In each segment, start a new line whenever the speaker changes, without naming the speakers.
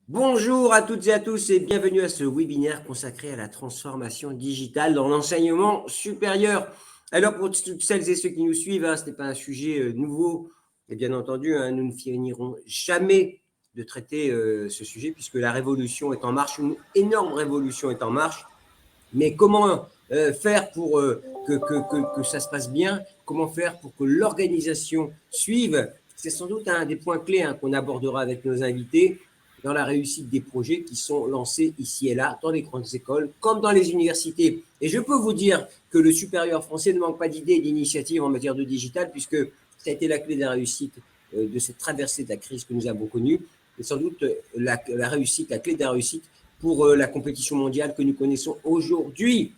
Bonjour à toutes et à tous et bienvenue à ce webinaire consacré à la transformation digitale dans l'enseignement supérieur. Alors pour toutes celles et ceux qui nous suivent, ce n'est pas un sujet nouveau et bien entendu, nous ne finirons jamais de traiter ce sujet puisque la révolution est en marche, une énorme révolution est en marche. Mais comment faire pour que ça se passe bien? Comment faire pour que l'organisation suive? C'est sans doute un des points clés qu'on abordera avec nos invités dans la réussite des projets qui sont lancés ici et là, dans les grandes écoles, comme dans les universités. Et je peux vous dire que le supérieur français ne manque pas d'idées et d'initiatives en matière de digital, puisque ça a été la clé de la réussite de cette traversée de la crise que nous avons connue, et sans doute la réussite, la clé de la réussite pour la compétition mondiale que nous connaissons aujourd'hui.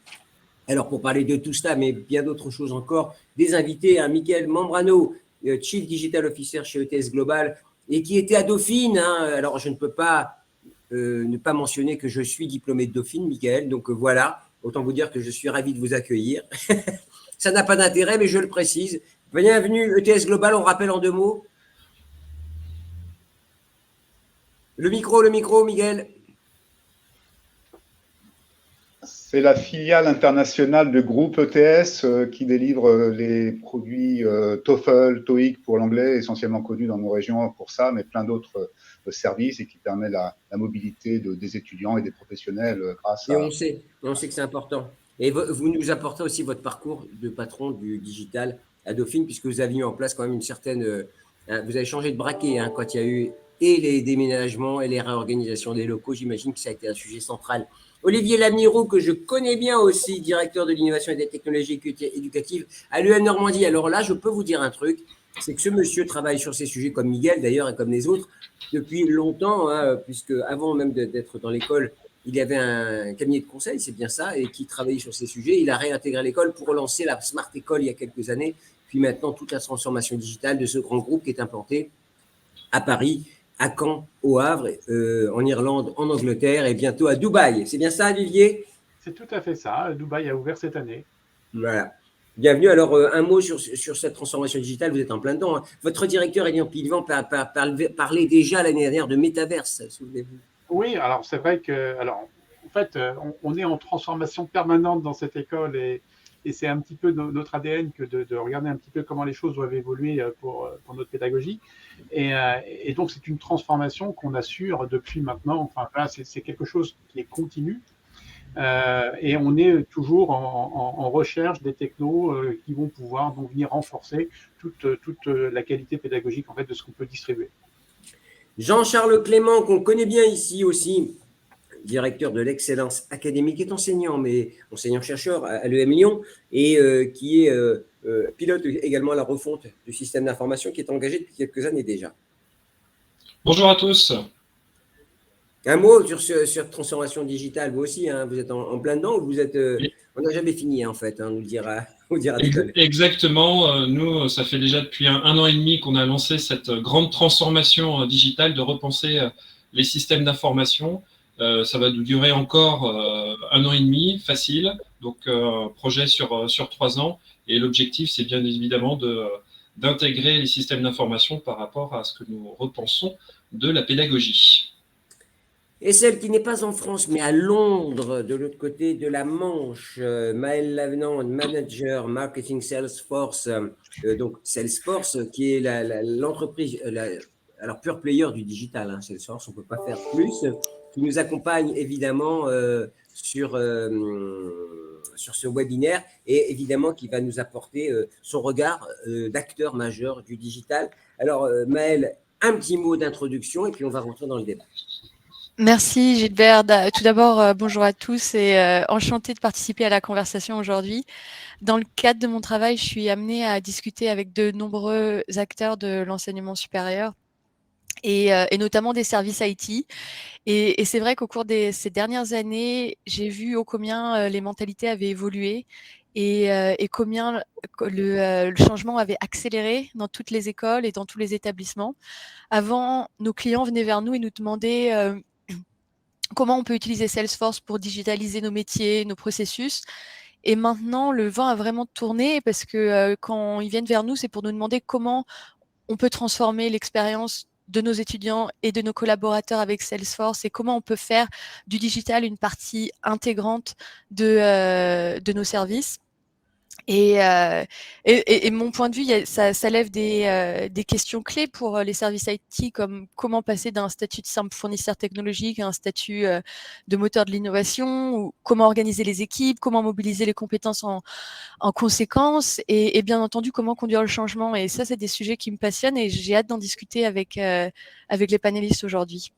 Alors, pour parler de tout cela, mais bien d'autres choses encore, des invités, Mickaël Mambrano, Chief Digital Officer chez ETS Global, et qui était à Dauphine. Alors, je ne peux pas ne pas mentionner que je suis diplômé de Dauphine, Mickaël. Donc, voilà, autant vous dire que je suis ravi de vous accueillir. Ça n'a pas d'intérêt, mais je le précise. Bienvenue, ETS Global, on rappelle en 2 mots. Le micro, Miguel.
C'est la filiale internationale de groupe ETS qui délivre les produits TOEFL, TOEIC pour l'anglais, essentiellement connus dans nos régions pour ça, mais plein d'autres services et qui permet la mobilité des étudiants et des professionnels grâce
Et
à…
on sait que c'est important. Et vous nous apportez aussi votre parcours de patron du digital à Dauphine, puisque vous avez mis en place quand même une certaine… vous avez changé de braquet quand il y a eu et les déménagements et les réorganisations des locaux. J'imagine que ça a été un sujet central. Olivier Lamiraud, que je connais bien aussi, directeur de l'innovation et des technologies éducatives à l'UM Normandie. Alors là, je peux vous dire un truc, c'est que ce monsieur travaille sur ces sujets comme Miguel d'ailleurs et comme les autres depuis longtemps, puisque avant même d'être dans l'école, il y avait un cabinet de conseil, c'est bien ça, et qui travaillait sur ces sujets. Il a réintégré l'école pour relancer la Smart École il y a quelques années, puis maintenant toute la transformation digitale de ce grand groupe qui est implanté à Paris, à Caen, au Havre, en Irlande, en Angleterre et bientôt à Dubaï. C'est bien ça, Olivier?
C'est tout à fait ça. Dubaï a ouvert cette année.
Voilà. Bienvenue. Alors, un mot sur cette transformation digitale, vous êtes en plein dedans. Votre directeur, Elian Pilvan, parlait déjà l'année dernière de métaverse, souvenez-vous.
Oui, alors c'est vrai que, en fait, on est en transformation permanente dans cette école et c'est un petit peu notre ADN que de regarder un petit peu comment les choses doivent évoluer pour notre pédagogie. Et donc, c'est une transformation qu'on assure depuis maintenant. Enfin, voilà, c'est quelque chose qui est continu. Et on est toujours en recherche des technos qui vont pouvoir donc venir renforcer toute la qualité pédagogique en fait, de ce qu'on peut distribuer.
Jean-Charles Clément, qu'on connaît bien ici aussi, directeur de l'excellence académique, est enseignant, mais enseignant-chercheur à l'EM Lyon, et qui est pilote également à la refonte du système d'information, qui est engagé depuis quelques années déjà.
Bonjour à tous.
Un mot sur transformation digitale, vous aussi, vous êtes en plein dedans, ou vous êtes… on n'a jamais fini, en fait, nous le dira Nicole.
Exactement. Nous, ça fait déjà depuis un an et demi qu'on a lancé cette grande transformation digitale de repenser les systèmes d'information. Ça va nous durer encore 1 an et demi, facile. Donc, projet sur 3 ans. Et l'objectif, c'est bien évidemment d'intégrer les systèmes d'information par rapport à ce que nous repensons de la pédagogie.
Et celle qui n'est pas en France, mais à Londres, de l'autre côté de la Manche, Maëlle Lavenant, manager marketing Salesforce, donc Salesforce, qui est l'entreprise, alors pure player du digital, Salesforce, on ne peut pas faire plus, qui nous accompagne évidemment sur ce webinaire et évidemment qui va nous apporter son regard d'acteur majeur du digital. Alors Maëlle, un petit mot d'introduction et puis on va rentrer dans le débat.
Merci Gilbert. Tout d'abord, bonjour à tous et enchantée de participer à la conversation aujourd'hui. Dans le cadre de mon travail, je suis amenée à discuter avec de nombreux acteurs de l'enseignement supérieur et notamment des services IT. Et c'est vrai qu'au cours de ces dernières années, j'ai vu ô combien les mentalités avaient évolué et combien le changement avait accéléré dans toutes les écoles et dans tous les établissements. Avant, nos clients venaient vers nous et nous demandaient comment on peut utiliser Salesforce pour digitaliser nos métiers, nos processus. Et maintenant, le vent a vraiment tourné parce que quand ils viennent vers nous, c'est pour nous demander comment on peut transformer l'expérience de nos étudiants et de nos collaborateurs avec Salesforce et comment on peut faire du digital une partie intégrante de nos services. Et mon point de vue, ça lève des questions clés pour les services IT, comme comment passer d'un statut de simple fournisseur technologique à un statut de moteur de l'innovation, ou comment organiser les équipes, comment mobiliser les compétences en conséquence, et bien entendu, comment conduire le changement. Et ça, c'est des sujets qui me passionnent et j'ai hâte d'en discuter avec les panélistes aujourd'hui.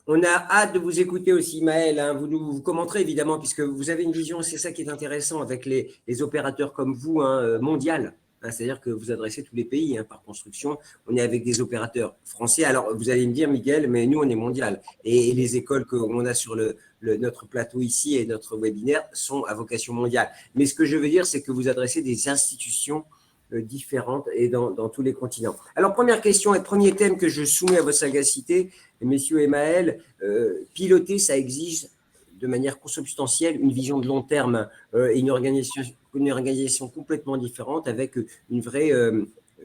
On a hâte de vous écouter aussi, Maël. Hein. Vous commenterez évidemment, puisque vous avez une vision, c'est ça qui est intéressant avec les opérateurs comme vous, hein, mondial. Hein, c'est-à-dire que vous adressez tous les pays par construction. On est avec des opérateurs français. Alors, vous allez me dire, Miguel, mais nous, on est mondial. Et les écoles qu'on a sur notre plateau ici et notre webinaire sont à vocation mondiale. Mais ce que je veux dire, c'est que vous adressez des institutions différentes et dans tous les continents. Alors, première question et premier thème que je soumets à votre sagacité, messieurs et Maël, piloter, ça exige de manière consubstantielle une vision de long terme et une organisation complètement différente avec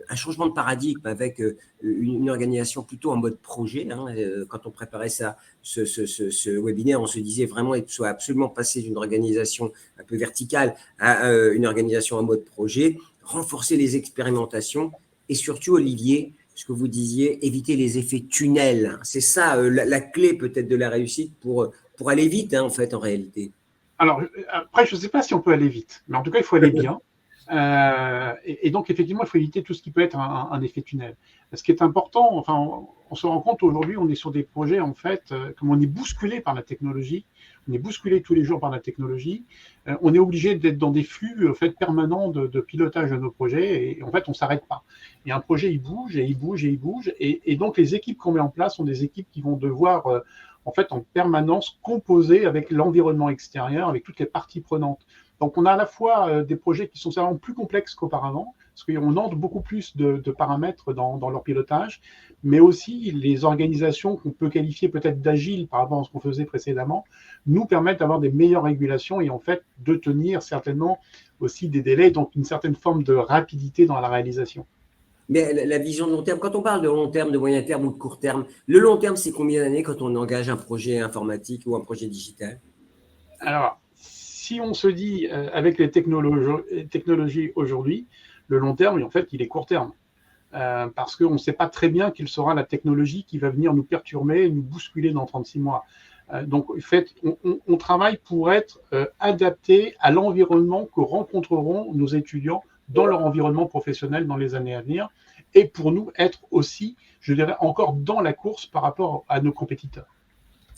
un changement de paradigme, avec une organisation plutôt en mode projet. Hein. Quand on préparait ce webinaire, on se disait vraiment qu'il soit absolument passé d'une organisation un peu verticale à une organisation en mode projet, renforcer les expérimentations et surtout, Olivier, ce que vous disiez, éviter les effets tunnels. C'est ça la clé peut-être de la réussite pour aller vite, en fait, en réalité.
Alors, après, je ne sais pas si on peut aller vite, mais en tout cas, il faut aller bien. Et donc, effectivement, il faut éviter tout ce qui peut être un effet tunnel. Ce qui est important, enfin, on se rend compte aujourd'hui, on est sur des projets, en fait, comme on est bousculé par la technologie, on est bousculé tous les jours par la technologie, on est obligé d'être dans des flux en fait, permanents de pilotage de nos projets, et en fait, on ne s'arrête pas. Et un projet, il bouge, et il bouge, et il bouge, et donc les équipes qu'on met en place sont des équipes qui vont devoir, en fait, en permanence, composer avec l'environnement extérieur, avec toutes les parties prenantes. Donc, on a à la fois des projets qui sont certainement plus complexes qu'auparavant, parce qu'on entre beaucoup plus de paramètres dans leur pilotage, mais aussi les organisations qu'on peut qualifier peut-être d'agiles par rapport à ce qu'on faisait précédemment, nous permettent d'avoir des meilleures régulations et en fait de tenir certainement aussi des délais, donc une certaine forme de rapidité dans la réalisation.
Mais la vision de long terme, quand on parle de long terme, de moyen terme ou de court terme, le long terme, c'est combien d'années quand on engage un projet informatique ou un projet digital?
Alors, si on se dit avec les technologies aujourd'hui, le long terme, en fait, il est court terme. Parce qu'on ne sait pas très bien quelle sera la technologie qui va venir nous perturber, nous bousculer dans 36 mois. Donc, en fait, on travaille pour être adapté à l'environnement que rencontreront nos étudiants dans leur environnement professionnel dans les années à venir, et pour nous être aussi, je dirais, encore dans la course par rapport à nos compétiteurs.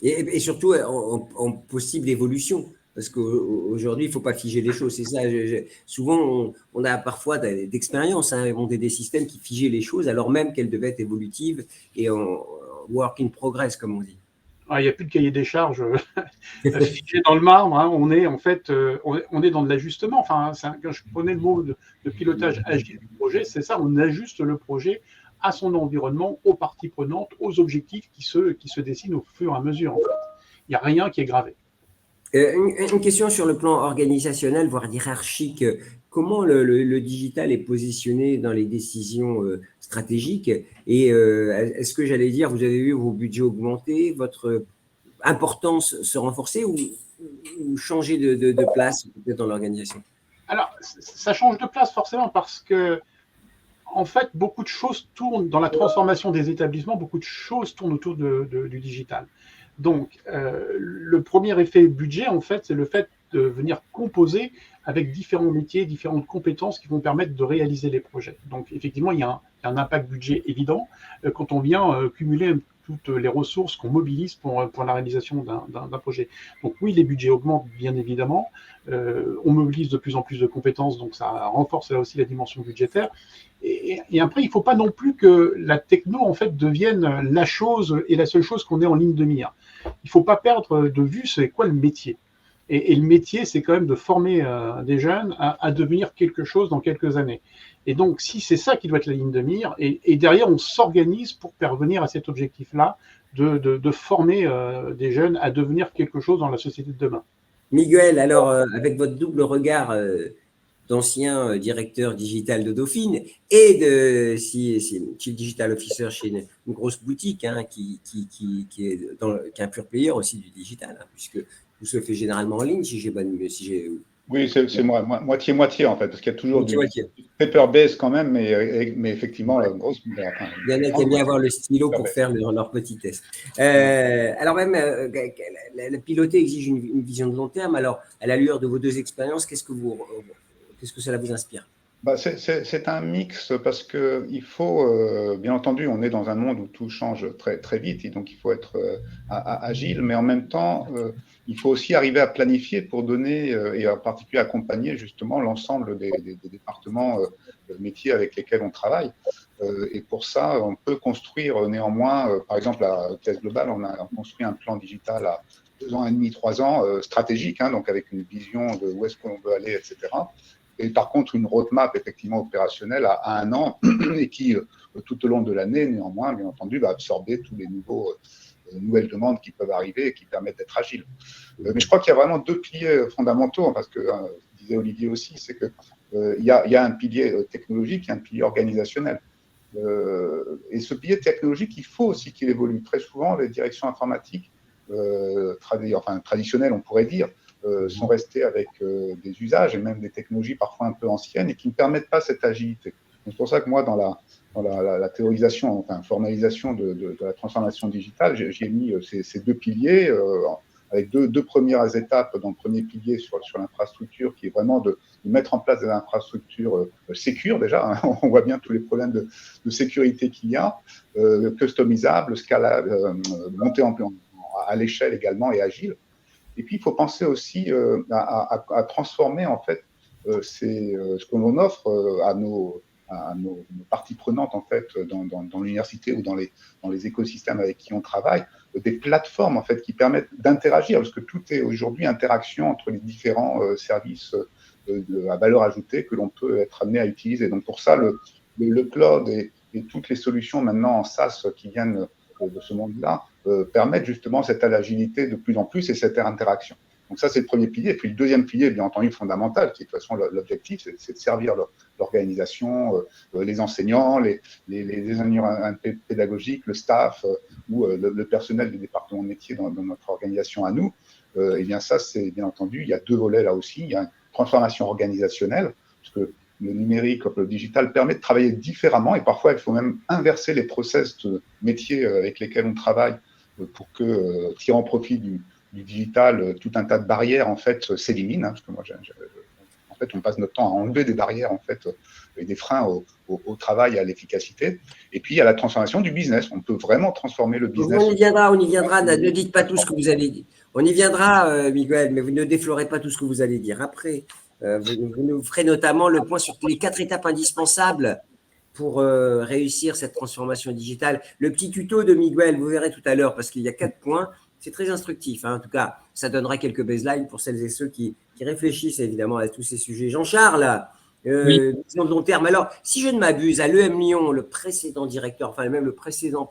Et surtout en possible évolution. Parce qu'aujourd'hui, il ne faut pas figer les choses. C'est ça. Souvent, on a parfois d'expérience, monter des systèmes qui figeaient les choses alors même qu'elles devaient être évolutives et en work in progress, comme on dit.
Il n'y a plus de cahier des charges figé dans le marbre. Hein. On est en fait, on est dans de l'ajustement. Enfin, quand je prenais le mot de pilotage agile du projet, c'est ça. On ajuste le projet à son environnement, aux parties prenantes, aux objectifs qui se dessinent au fur et à mesure. En fait. Il n'y a rien qui est gravé.
Une question sur le plan organisationnel, voire hiérarchique. Comment le digital est positionné dans les décisions stratégiques? Et est-ce que j'allais dire, vous avez vu vos budgets augmenter, votre importance se renforcer ou changer de place peut-être dans l'organisation?
Alors, ça change de place forcément parce que, en fait, beaucoup de choses tournent dans la transformation des établissements, beaucoup de choses tournent autour du digital. Donc, le premier effet budget, en fait, c'est le fait de venir composer avec différents métiers, différentes compétences qui vont permettre de réaliser les projets. Donc, effectivement, il y a un impact budget évident quand on vient cumuler toutes les ressources qu'on mobilise pour la réalisation d'un projet. Donc oui, les budgets augmentent bien évidemment. On mobilise de plus en plus de compétences, donc ça renforce là aussi la dimension budgétaire. Et après, il ne faut pas non plus que la techno en fait devienne la chose et la seule chose qu'on ait en ligne de mire. Il ne faut pas perdre de vue c'est quoi le métier. Et le métier, c'est quand même de former des jeunes à devenir quelque chose dans quelques années. Et donc, si c'est ça qui doit être la ligne de mire, et derrière, on s'organise pour parvenir à cet objectif-là, de former des jeunes à devenir quelque chose dans la société de demain.
Miguel, alors, avec votre double regard d'ancien directeur digital de Dauphine et de Chief Digital Officer chez une grosse boutique qui est un pure player aussi du digital, puisque tout se fait généralement en ligne,
Oui, c'est moi, moitié-moitié en fait, parce qu'il y a toujours du
moitié.
paper-based quand même, mais effectivement, la grosse.
Il y en a qui aiment bien avoir le stylo pour faire leur petit test. Alors même, la piloter exige une vision de long terme. Alors, à la lueur de vos deux expériences, qu'est-ce que cela vous inspire?
C'est un mix parce que il faut, bien entendu, on est dans un monde où tout change très, très vite et donc il faut être agile, mais en même temps, il faut aussi arriver à planifier pour donner et en particulier accompagner justement l'ensemble des départements métiers avec lesquels on travaille. Et pour ça, on peut construire néanmoins, par exemple, à Caisse Globale, on a construit un plan digital à 2 ans et demi, 3 ans, stratégique, donc avec une vision de où est-ce qu'on veut aller, etc. Et par contre, une roadmap effectivement opérationnelle à 1 an et qui, tout au long de l'année, néanmoins, bien entendu, va absorber tous les nouvelles demandes qui peuvent arriver et qui permettent d'être agile. Mais je crois qu'il y a vraiment 2 piliers fondamentaux, parce que disait Olivier aussi, c'est que il y a un pilier technologique et un pilier organisationnel. Et ce pilier technologique, il faut aussi qu'il évolue. Très souvent, les directions informatiques traditionnelles, on pourrait dire, sont restés avec des usages et même des technologies parfois un peu anciennes et qui ne permettent pas cette agilité. C'est pour ça que moi, dans la théorisation, formalisation de la transformation digitale, j'ai mis ces 2 piliers avec deux premières étapes. Dans le premier pilier sur l'infrastructure, qui est vraiment de mettre en place des infrastructures sécures déjà. On voit bien tous les problèmes de sécurité qu'il y a, customisables, scalables, montées à l'échelle également et agiles. Et puis, il faut penser aussi à transformer en fait ce que l'on offre à nos parties prenantes en fait dans l'université ou dans les écosystèmes avec qui on travaille, des plateformes en fait qui permettent d'interagir, parce que tout est aujourd'hui interaction entre les différents services à valeur ajoutée que l'on peut être amené à utiliser. Donc pour ça, le cloud et toutes les solutions maintenant en SaaS qui viennent de ce monde-là permettent justement cette agilité de plus en plus et cette interaction. Donc ça, c'est le premier pilier. Et puis le deuxième pilier, bien entendu, fondamental, qui est de toute façon l'objectif, c'est de servir l'organisation, les enseignants, les ingénieurs pédagogiques, le staff ou le personnel du département de métier dans notre organisation à nous. Et bien ça, c'est bien entendu, il y a 2 volets là aussi. Il y a une transformation organisationnelle, parce que le numérique, le digital permet de travailler différemment et parfois il faut même inverser les process de métier avec lesquels on travaille pour que, tirant profit du digital, tout un tas de barrières en fait s'éliminent, parce que moi, en fait, on passe notre temps à enlever des barrières en fait et des freins au travail et à l'efficacité. Et puis il y a la transformation du business. On peut vraiment transformer le business.
On y viendra. Ne dites pas tout ce que vous allez dire. On y viendra, Miguel, mais vous ne déflorez pas tout ce que vous allez dire après. Vous nous ferez notamment le point sur les 4 étapes indispensables pour réussir cette transformation digitale. Le petit tuto de Miguel, vous verrez tout à l'heure, parce qu'il y a 4 points. C'est très instructif. En tout cas, ça donnera quelques baselines pour celles et ceux qui réfléchissent évidemment à tous ces sujets. Jean-Charles, vision de long terme. Alors, si je ne m'abuse, à l'EM Lyon, le précédent directeur, enfin même le précédent,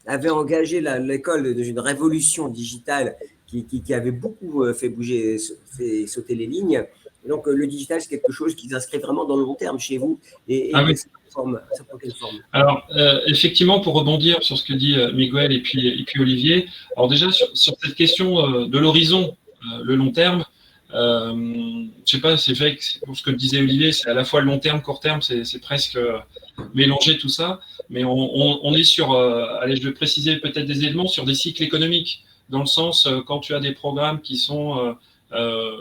avait engagé l'école dans une révolution digitale qui avait beaucoup fait sauter les lignes. Donc, le digital, c'est quelque chose qui s'inscrit vraiment dans le long terme chez vous. Et
oui.
ça prend quelle forme?
Alors, effectivement, pour rebondir sur ce que dit Miguel et puis Olivier, alors déjà, sur cette question de l'horizon, le long terme, je sais pas, c'est vrai que pour ce que disait Olivier, c'est à la fois le long terme, court terme, c'est presque mélanger tout ça, mais on est sur, allez, je vais préciser peut-être des éléments sur des cycles économiques, dans le sens, quand tu as des programmes qui sont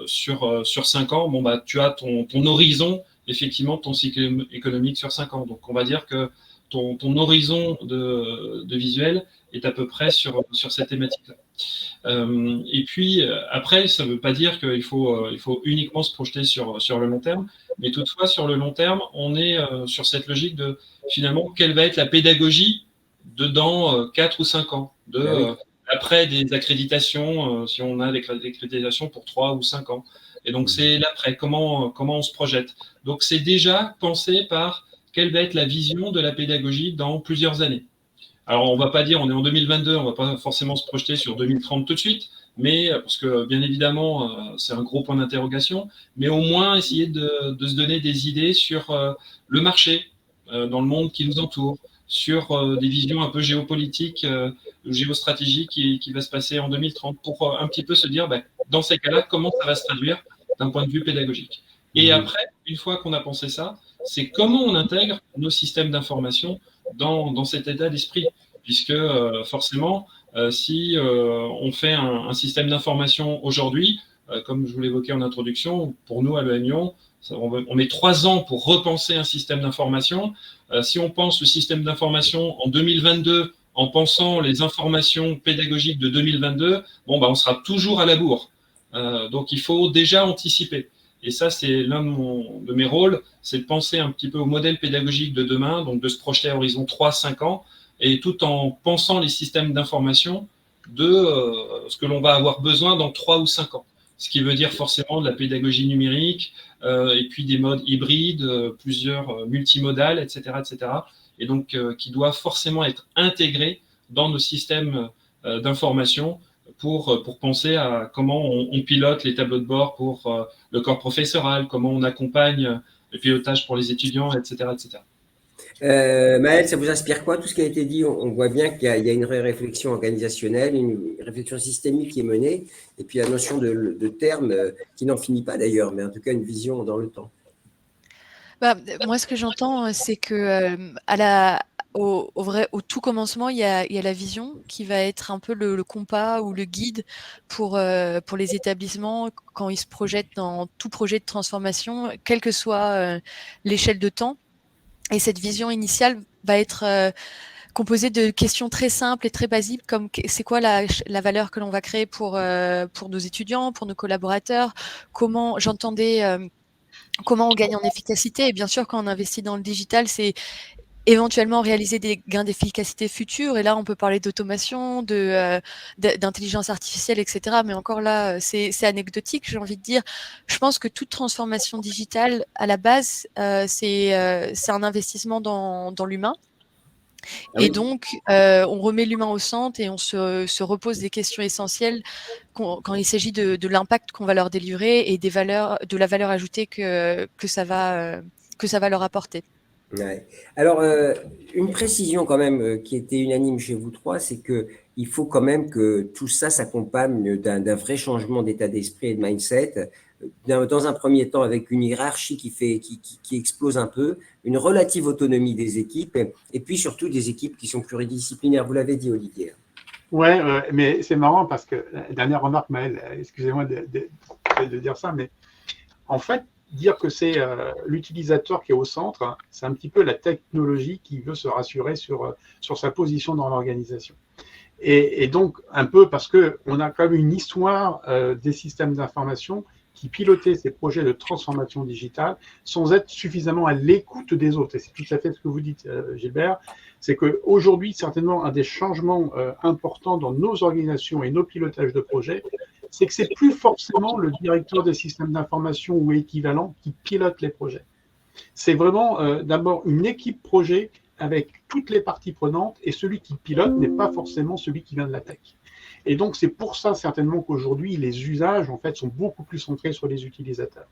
sur 5 ans, bon, bah, tu as ton horizon, effectivement, ton cycle économique sur 5 ans. Donc, on va dire que ton horizon de visuel est à peu près sur cette thématique-là. Et puis, après, ça ne veut pas dire qu'il faut uniquement se projeter sur le long terme, mais toutefois, sur le long terme, on est sur cette logique de, finalement, quelle va être la pédagogie dans 4 ou 5 ans, après des accréditations, si on a des accréditations pour 3 ou 5 ans. Et donc, c'est l'après, comment on se projette. Donc, c'est déjà pensé par quelle va être la vision de la pédagogie dans plusieurs années. Alors, on ne va pas dire on est en 2022, on ne va pas forcément se projeter sur 2030 tout de suite, mais parce que bien évidemment, c'est un gros point d'interrogation, mais au moins essayer de se donner des idées sur le marché dans le monde qui nous entoure, sur des visions un peu géopolitiques, géostratégiques qui va se passer en 2030 pour un petit peu se dire, dans ces cas-là, comment ça va se traduire d'un point de vue pédagogique. Et après, une fois qu'on a pensé ça, c'est comment on intègre nos systèmes d'information dans cet état d'esprit. Puisque forcément, si on fait un système d'information aujourd'hui, comme je vous l'évoquais en introduction, pour nous à l'EM Lyon, on met 3 ans pour repenser un système d'information. Si on pense le système d'information en 2022, en pensant les informations pédagogiques de 2022, on sera toujours à la bourre. Donc il faut déjà anticiper. Et ça, c'est l'un de mes rôles, c'est de penser un petit peu au modèle pédagogique de demain, donc de se projeter à horizon 3-5 ans, et tout en pensant les systèmes d'information de ce que l'on va avoir besoin dans 3 ou 5 ans. Ce qui veut dire forcément de la pédagogie numérique, et puis des modes hybrides, plusieurs multimodales, etc., etc. Et donc, qui doit forcément être intégré dans nos systèmes d'information pour penser à comment on pilote les tableaux de bord pour le corps professoral, comment on accompagne le pilotage pour les étudiants, etc., etc.
Maël, ça vous inspire quoi, tout ce qui a été dit? On voit bien qu'il y a une vraie réflexion organisationnelle, une réflexion systémique qui est menée, et puis la notion de terme qui n'en finit pas d'ailleurs, mais en tout cas une vision dans le temps.
Moi, ce que j'entends, c'est que au tout commencement, il y a la vision qui va être un peu le compas ou le guide pour les établissements quand ils se projettent dans tout projet de transformation, quelle que soit l'échelle de temps. Et cette vision initiale va être composée de questions très simples et très basiques, comme c'est quoi la valeur que l'on va créer pour nos étudiants, pour nos collaborateurs, comment on gagne en efficacité. Et bien sûr, quand on investit dans le digital, c'est éventuellement réaliser des gains d'efficacité futurs. Et là, on peut parler d'automation, d'intelligence artificielle, etc. Mais encore là, c'est anecdotique, j'ai envie de dire. Je pense que toute transformation digitale, à la base, c'est un investissement dans l'humain.
Ah oui.
Et donc, on remet l'humain au centre et on se repose des questions essentielles quand il s'agit de l'impact qu'on va leur délivrer et de la valeur ajoutée que ça va leur apporter.
Ouais. Alors, une précision quand même qui était unanime chez vous trois, c'est qu'il faut quand même que tout ça s'accompagne d'un vrai changement d'état d'esprit et de mindset. Dans un premier temps, avec une hiérarchie qui explose un peu, une relative autonomie des équipes, et puis surtout des équipes qui sont pluridisciplinaires. Vous l'avez dit, Olivier.
Ouais, mais c'est marrant parce que, dernière remarque, Maël, excusez-moi de dire ça, mais en fait, dire que c'est l'utilisateur qui est au centre, hein, c'est un petit peu la technologie qui veut se rassurer sur sa position dans l'organisation. Et donc, un peu parce qu'on a quand même une histoire des systèmes d'information qui pilotaient ces projets de transformation digitale sans être suffisamment à l'écoute des autres. Et c'est tout à fait ce que vous dites, Gilbert. C'est qu'aujourd'hui, certainement, un des changements importants dans nos organisations et nos pilotages de projets, c'est que c'est plus forcément le directeur des systèmes d'information ou équivalent qui pilote les projets. C'est vraiment d'abord une équipe projet avec toutes les parties prenantes et celui qui pilote n'est pas forcément celui qui vient de la tech. Et donc, c'est pour ça certainement qu'aujourd'hui, les usages en fait sont beaucoup plus centrés sur les utilisateurs.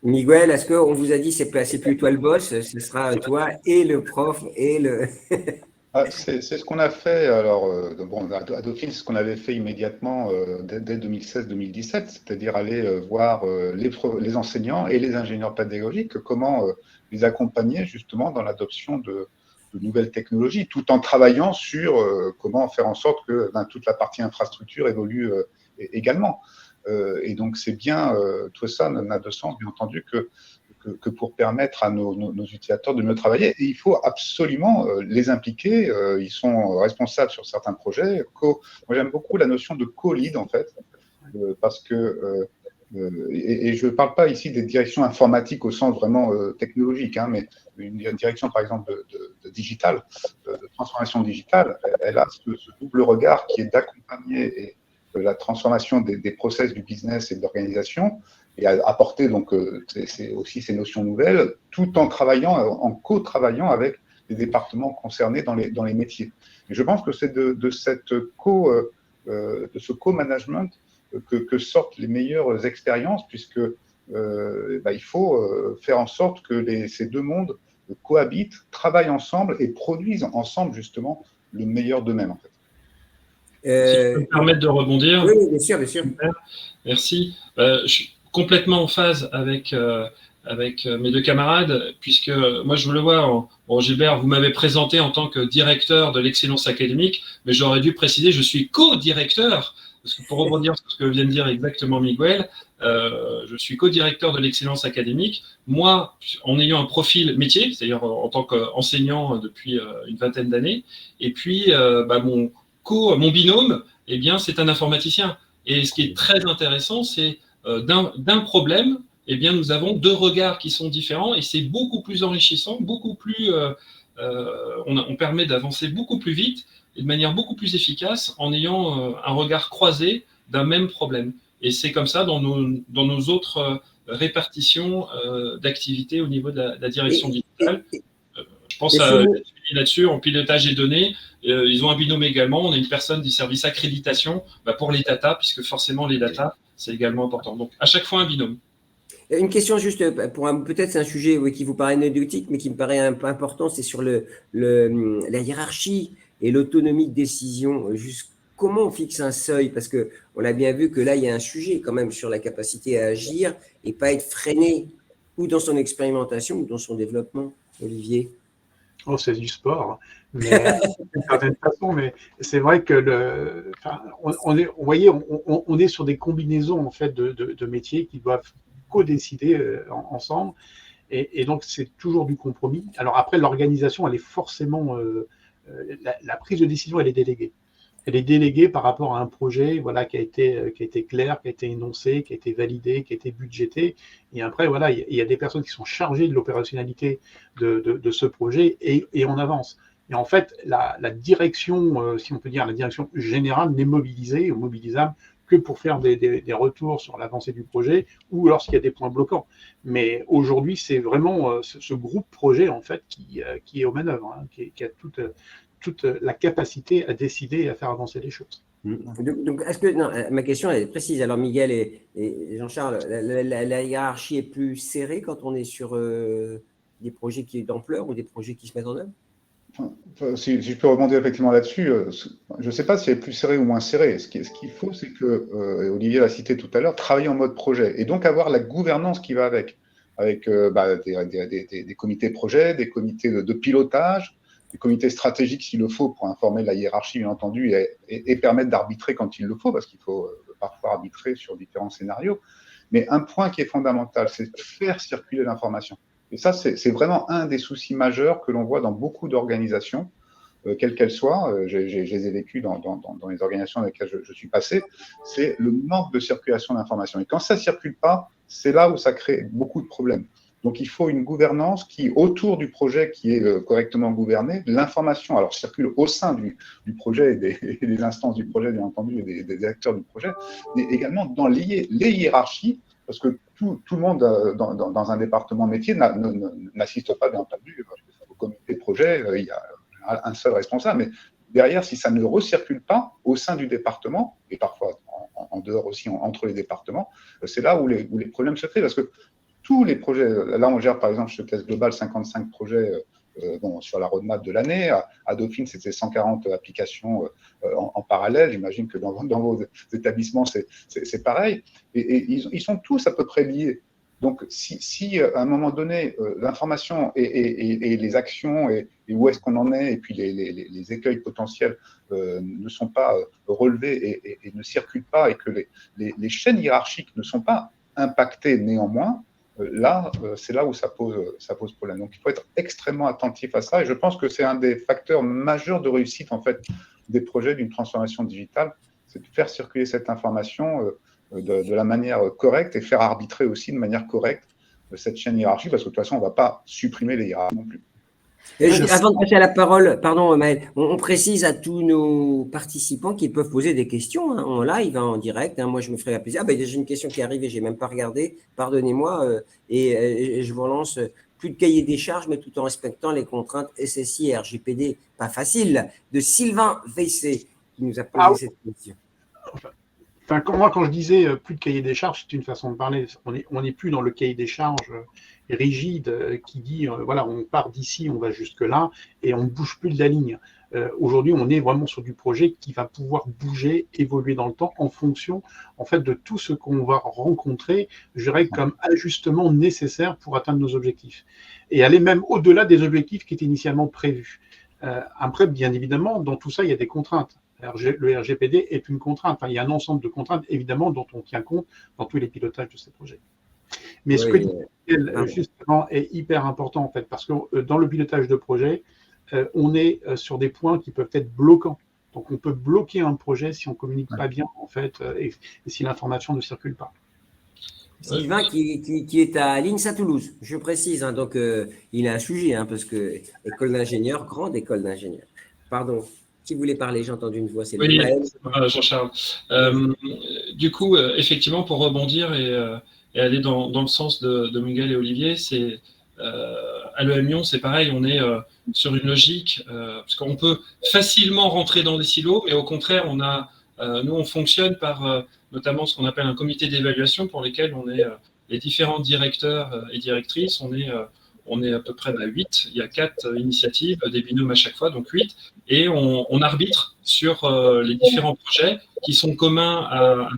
Miguel, est-ce qu'on vous a dit c'est plus toi le boss, ce sera toi et le prof et le…
C'est ce qu'on a fait. Alors, à Dauphine, c'est ce qu'on avait fait immédiatement dès 2016-2017, c'est-à-dire aller voir les enseignants et les ingénieurs pédagogiques, comment les accompagner justement dans l'adoption de nouvelles technologies, tout en travaillant sur comment faire en sorte que toute la partie infrastructure évolue également. Et donc, c'est bien, tout ça n'a de sens, bien entendu, que pour permettre à nos utilisateurs de mieux travailler. Et il faut absolument les impliquer. Ils sont responsables sur certains projets. Moi, j'aime beaucoup la notion de co-lead, en fait, parce que, et je ne parle pas ici des directions informatiques au sens vraiment technologique, hein, mais une direction, par exemple, de digital, de transformation digitale, elle a ce double regard qui est d'accompagner la transformation des process du business et de l'organisation, et apporter donc c'est aussi ces notions nouvelles, tout en travaillant, en co-travaillant avec des départements concernés dans les métiers. Et je pense que c'est de ce co-management que sortent les meilleures expériences, puisque il faut faire en sorte que ces deux mondes cohabitent, travaillent ensemble et produisent ensemble justement le meilleur d'eux-mêmes. En fait.
Si je peux me permettre de rebondir.
Oui, bien sûr, bien sûr.
Merci. Je suis complètement en phase avec mes deux camarades, puisque moi je le vois, Gilbert, vous m'avez présenté en tant que directeur de l'excellence académique, mais j'aurais dû préciser, je suis co-directeur, parce que pour rebondir sur ce que vient de dire exactement Miguel, je suis co-directeur de l'excellence académique. Moi, en ayant un profil métier, c'est-à-dire en tant qu'enseignant depuis une vingtaine d'années, et puis mon binôme, eh bien, c'est un informaticien. Et ce qui est très intéressant, c'est d'un problème, eh bien, nous avons deux regards qui sont différents et c'est beaucoup plus enrichissant, beaucoup plus, on permet d'avancer beaucoup plus vite et de manière beaucoup plus efficace en ayant un regard croisé d'un même problème. Et c'est comme ça dans nos autres répartitions d'activités au niveau de la direction digitale. Je pense là-dessus, en pilotage des données, ils ont un binôme également. On a une personne du service accréditation pour les data, puisque forcément les data, c'est également important. Donc, à chaque fois, un binôme.
Une question juste, peut-être c'est un sujet qui vous paraît anecdotique, mais qui me paraît un peu important, c'est sur la hiérarchie et l'autonomie de décision. Comment on fixe un seuil? Parce qu'on a bien vu que là, il y a un sujet quand même sur la capacité à agir et pas être freiné, ou dans son expérimentation, ou dans son développement. Olivier?
Oh, c'est du sport, mais d'une certaine façon. Mais c'est vrai que on est sur des combinaisons en fait de métiers qui doivent co-décider ensemble, et donc c'est toujours du compromis. Alors après, l'organisation, elle est forcément la prise de décision, elle est déléguée. Elle est déléguée par rapport à un projet, voilà, qui a été clair, qui a été énoncé, qui a été validé, qui a été budgété. Et après, voilà, il y a des personnes qui sont chargées de l'opérationnalité de ce projet et on avance. Et en fait, la direction, si on peut dire la direction générale, n'est mobilisée ou mobilisable que pour faire des retours sur l'avancée du projet ou lorsqu'il y a des points bloquants. Mais aujourd'hui, c'est vraiment ce groupe projet en fait qui est aux manœuvres, hein, qui a toute la capacité à décider et à faire avancer les choses.
Donc, ma question est précise. Alors, Miguel et Jean-Charles, la hiérarchie est plus serrée quand on est sur des projets qui sont d'ampleur ou des projets qui se mettent en œuvre?
Si je peux rebondir effectivement là-dessus, je ne sais pas si elle est plus serrée ou moins serrée. Ce qu'il faut, c'est que, Olivier l'a cité tout à l'heure, travailler en mode projet et donc avoir la gouvernance qui va avec des comités projets, des comités de pilotage, des comités stratégiques s'il le faut pour informer la hiérarchie, bien entendu, et permettre d'arbitrer quand il le faut, parce qu'il faut parfois arbitrer sur différents scénarios. Mais un point qui est fondamental, c'est de faire circuler l'information. Et ça, c'est vraiment un des soucis majeurs que l'on voit dans beaucoup d'organisations, quelles qu'elles soient. Je les ai vécues dans les organisations dans lesquelles je suis passé. C'est le manque de circulation d'informations. Et quand ça ne circule pas, c'est là où ça crée beaucoup de problèmes. Donc, il faut une gouvernance qui, autour du projet qui est correctement gouverné, l'information alors circule au sein du projet et des instances du projet, bien entendu, et des acteurs du projet, mais également dans les hiérarchies, parce que tout le monde dans un département métier n'assiste pas, bien entendu, au comité projet, il y a un seul responsable, mais derrière, si ça ne recircule pas au sein du département, et parfois en dehors aussi, entre les départements, c'est là où les problèmes se créent, parce que tous les projets, là on gère par exemple chez Caisse Globale 55 projets sur la roadmap de l'année, à Dauphine c'était 140 applications en parallèle, j'imagine que dans vos établissements c'est pareil, et ils sont tous à peu près liés. Donc si à un moment donné l'information et les actions et où est-ce qu'on en est, et puis les écueils potentiels ne sont pas relevés et ne circulent pas, et que les chaînes hiérarchiques ne sont pas impactées néanmoins, là, c'est là où ça pose problème. Donc, il faut être extrêmement attentif à ça. Et je pense que c'est un des facteurs majeurs de réussite, en fait, des projets d'une transformation digitale. C'est de faire circuler cette information de la manière correcte et faire arbitrer aussi de manière correcte cette chaîne hiérarchique, parce que de toute façon, on ne va pas supprimer les hiérarchies non plus.
Avant de passer à la parole, pardon Maël, on précise à tous nos participants qu'ils peuvent poser des questions en live, en direct. Moi, je me ferai plaisir. J'ai une question qui est arrivée, je n'ai même pas regardé. Pardonnez-moi. Et je vous relance plus de cahier des charges, mais tout en respectant les contraintes SSI et RGPD. Pas facile. De Sylvain Veissé, qui nous a posé cette question.
Enfin, moi, quand je disais plus de cahier des charges, c'est une façon de parler. On n'est plus dans le cahier des charges rigide qui dit voilà, on part d'ici, on va jusque là, et on ne bouge plus de la ligne. Aujourd'hui, on est vraiment sur du projet qui va pouvoir bouger, évoluer dans le temps en fonction, en fait, de tout ce qu'on va rencontrer, je dirais, comme ajustement nécessaire pour atteindre nos objectifs. Et aller même au-delà des objectifs qui étaient initialement prévus. Après, bien évidemment, dans tout ça, il y a des contraintes. Le RGPD est une contrainte. Enfin, il y a un ensemble de contraintes, évidemment, dont on tient compte dans tous les pilotages de ces projets. Mais ce que dit Miguel, justement, est hyper important, en fait, parce que dans le pilotage de projet, on est sur des points qui peuvent être bloquants. Donc, on peut bloquer un projet si on ne communique pas bien, en fait, et si l'information ne circule pas.
Sylvain qui est à l'INSA à Toulouse, je précise, hein, donc il a un sujet, hein, parce que école d'ingénieur, grande école d'ingénieur. Pardon, qui voulait parler? J'ai entendu une voix, c'est
Maël. Jean-Charles. Du coup, effectivement, pour rebondir et aller dans le sens de Miguel et Olivier, c'est à l'EM Lyon, c'est pareil, on est sur une logique, parce qu'on peut facilement rentrer dans des silos, mais au contraire, nous, on fonctionne par notamment ce qu'on appelle un comité d'évaluation pour lesquels on est les différents directeurs et directrices, on est à peu près 8, il y a 4 initiatives, des binômes à chaque fois, donc 8, et on arbitre sur les différents projets qui sont communs à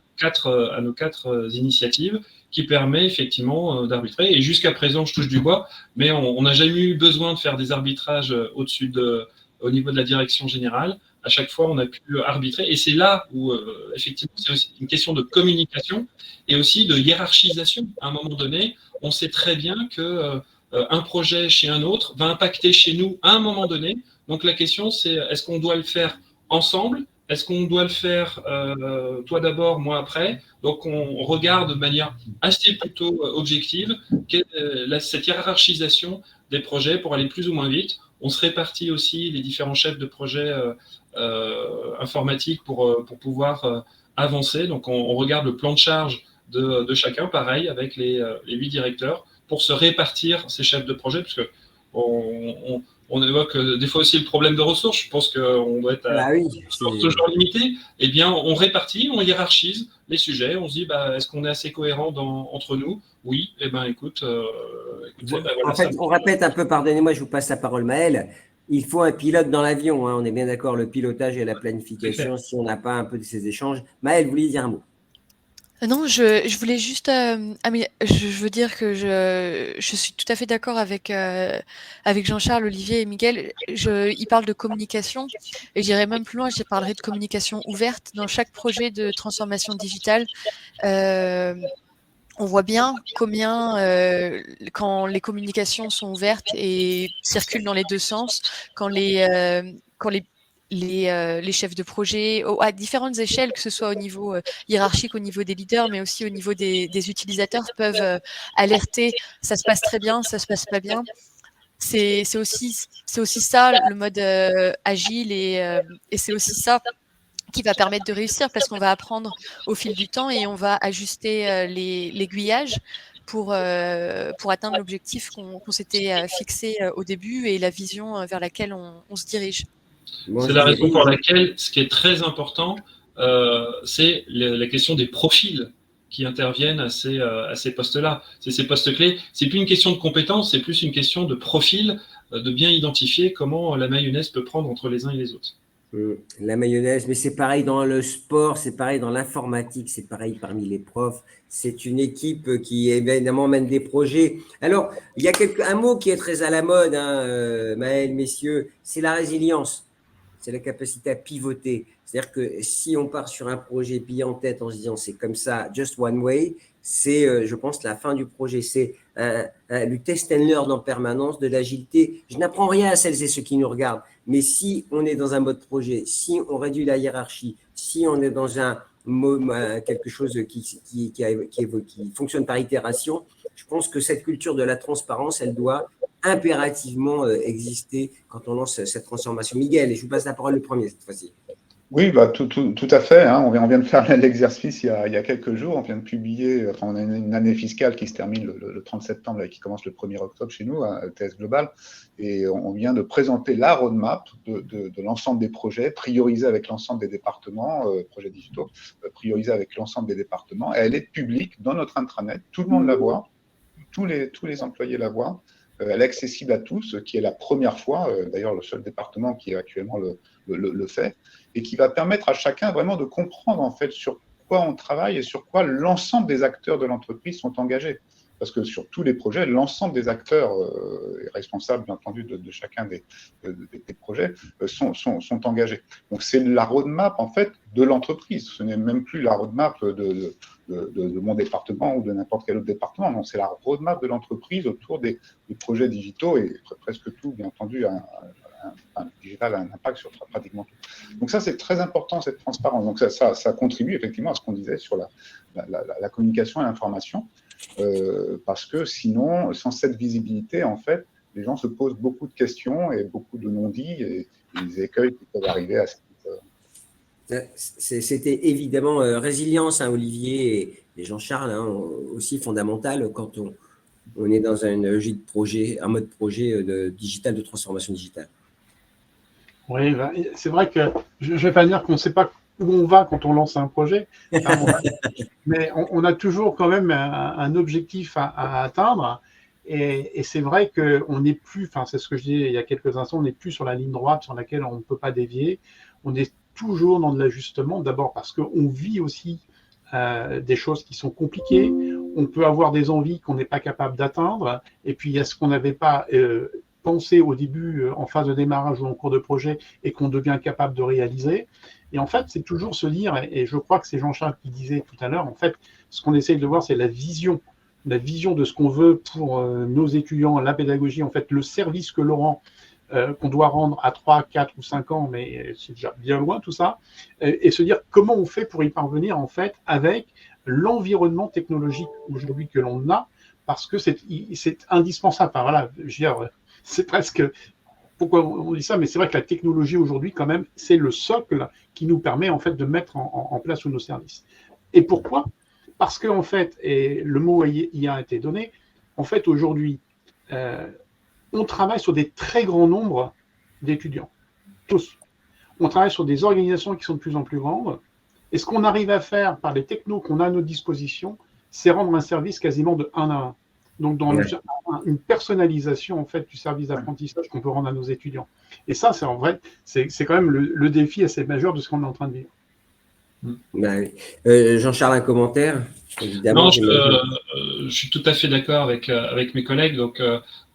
nos 4 initiatives, qui permet effectivement d'arbitrer. Et jusqu'à présent, je touche du bois, mais on n'a jamais eu besoin de faire des arbitrages au niveau de la direction générale. À chaque fois, on a pu arbitrer. Et c'est là où, effectivement, c'est aussi une question de communication et aussi de hiérarchisation. À un moment donné, on sait très bien que un projet chez un autre va impacter chez nous à un moment donné. Donc, la question, c'est est-ce qu'on doit le faire ensemble? Est-ce qu'on doit le faire toi d'abord, moi après? Donc, on regarde de manière assez plutôt objective cette hiérarchisation des projets pour aller plus ou moins vite. On se répartit aussi les différents chefs de projet informatiques pour pouvoir avancer. Donc, on regarde le plan de charge de chacun, pareil, avec les 8 directeurs, pour se répartir ces chefs de projet, parce que on évoque des fois aussi le problème de ressources. Je pense qu'on doit être toujours limité. Eh bien, on répartit, on hiérarchise les sujets. On se dit, est-ce qu'on est assez cohérent entre nous? Oui. Eh bien, écoutez, voilà,
en fait, on répète un peu, pardonnez-moi, je vous passe la parole, Maël. Il faut un pilote dans l'avion. Hein, on est bien d'accord, le pilotage et la planification, si on n'a pas un peu de ces échanges. Maël, vous vouliez dire un mot?
Non, je voulais juste, je veux dire que je suis tout à fait d'accord avec Jean-Charles, Olivier et Miguel. Ils parlent de communication et j'irai même plus loin. Je parlerai de communication ouverte dans chaque projet de transformation digitale. On voit bien combien, quand les communications sont ouvertes et circulent dans les deux sens, quand les chefs de projet à différentes échelles, que ce soit au niveau hiérarchique, au niveau des leaders, mais aussi au niveau des utilisateurs, peuvent alerter, ça se passe très bien, ça se passe pas bien. C'est aussi ça le mode agile et c'est aussi ça qui va permettre de réussir, parce qu'on va apprendre au fil du temps et on va ajuster l'aiguillage pour atteindre l'objectif qu'on s'était fixé au début et la vision vers laquelle on se dirige.
C'est la raison pour laquelle ce qui est très important, c'est la question des profils qui interviennent à ces postes-là. C'est ces postes clés. C'est plus une question de compétences, c'est plus une question de profil, de bien identifier comment la mayonnaise peut prendre entre les uns et les autres.
La mayonnaise, mais c'est pareil dans le sport, c'est pareil dans l'informatique, c'est pareil parmi les profs. C'est une équipe qui évidemment mène des projets. Alors, il y a un mot qui est très à la mode, hein, Maël, messieurs, c'est la résilience. C'est la capacité à pivoter. C'est-à-dire que si on part sur un projet pillé en tête en se disant c'est comme ça, just one way, c'est, je pense, la fin du projet. C'est du test and learn en permanence, de l'agilité. Je n'apprends rien à celles et ceux qui nous regardent, mais si on est dans un mode projet, si on réduit la hiérarchie, si on est dans quelque chose qui fonctionne par itération, je pense que cette culture de la transparence, elle doit impérativement exister quand on lance cette transformation. Miguel, et je vous passe la parole le premier cette fois-ci.
Oui, tout à fait. Hein. On vient de faire l'exercice il y a quelques jours. On vient de publier, enfin, on a une année fiscale qui se termine le 30 septembre et qui commence le 1er octobre chez nous, à ETS Global. Et on vient de présenter la roadmap de l'ensemble des projets, priorisés avec l'ensemble des départements, projets digitaux, priorisés avec l'ensemble des départements. Et elle est publique dans notre intranet. Tout le monde la voit. Tous les employés la voient. Elle est accessible à tous, ce qui est la première fois, d'ailleurs le seul département qui actuellement le fait, et qui va permettre à chacun vraiment de comprendre en fait sur quoi on travaille et sur quoi l'ensemble des acteurs de l'entreprise sont engagés. Parce que sur tous les projets, l'ensemble des acteurs est responsable, bien entendu, de chacun des projets sont engagés. Donc c'est la roadmap en fait de l'entreprise. Ce n'est même plus la roadmap de mon département ou de n'importe quel autre département. Non, c'est la roadmap de l'entreprise autour des projets digitaux et presque tout, bien entendu, le digital a un impact sur pratiquement tout. Donc ça, c'est très important, cette transparence. Donc ça contribue effectivement à ce qu'on disait sur la communication et l'information, parce que sinon, sans cette visibilité, en fait, les gens se posent beaucoup de questions et beaucoup de non-dits et des écueils qui peuvent arriver à
C'était évidemment résilience, hein, Olivier et Jean-Charles, hein, aussi fondamental quand on est dans une logique de projet, un mode projet de transformation digitale.
Oui, c'est vrai que je ne vais pas dire qu'on ne sait pas où on va quand on lance un projet, mais on a toujours quand même un objectif à atteindre. Et c'est vrai qu'on n'est plus, enfin c'est ce que je disais il y a quelques instants, on n'est plus sur la ligne droite sur laquelle on ne peut pas dévier. On est toujours dans de l'ajustement, d'abord parce qu'on vit aussi des choses qui sont compliquées. On peut avoir des envies qu'on n'est pas capable d'atteindre. Et puis il y a ce qu'on n'avait pas pensé au début, en phase de démarrage ou en cours de projet, et qu'on devient capable de réaliser. Et en fait, c'est toujours se dire, et je crois que c'est Jean-Charles qui disait tout à l'heure, en fait, ce qu'on essaye de voir, c'est la vision de ce qu'on veut pour nos étudiants, la pédagogie, en fait, le service que l'on rend, qu'on doit rendre à 3, 4 ou 5 ans, mais c'est déjà bien loin tout ça, et se dire comment on fait pour y parvenir, en fait, avec l'environnement technologique aujourd'hui que l'on a, parce que c'est indispensable. Enfin, voilà, je veux dire, c'est presque... Pourquoi on dit ça? Mais c'est vrai que la technologie aujourd'hui, quand même, c'est le socle qui nous permet, en fait, de mettre en place tous nos services. Et pourquoi? Parce qu'en fait, et le mot y a été donné, en fait, aujourd'hui, on travaille sur des très grands nombres d'étudiants. Tous. On travaille sur des organisations qui sont de plus en plus grandes. Et ce qu'on arrive à faire par les technos qu'on a à notre disposition, c'est rendre un service quasiment de 1 à 1. Donc, dans une personnalisation, en fait, du service d'apprentissage qu'on peut rendre à nos étudiants. Et ça, c'est en vrai, c'est quand même le défi assez majeur de ce qu'on est en train de vivre.
Jean-Charles, un commentaire? Évidemment.
Non, je suis tout à fait d'accord avec mes collègues. Donc,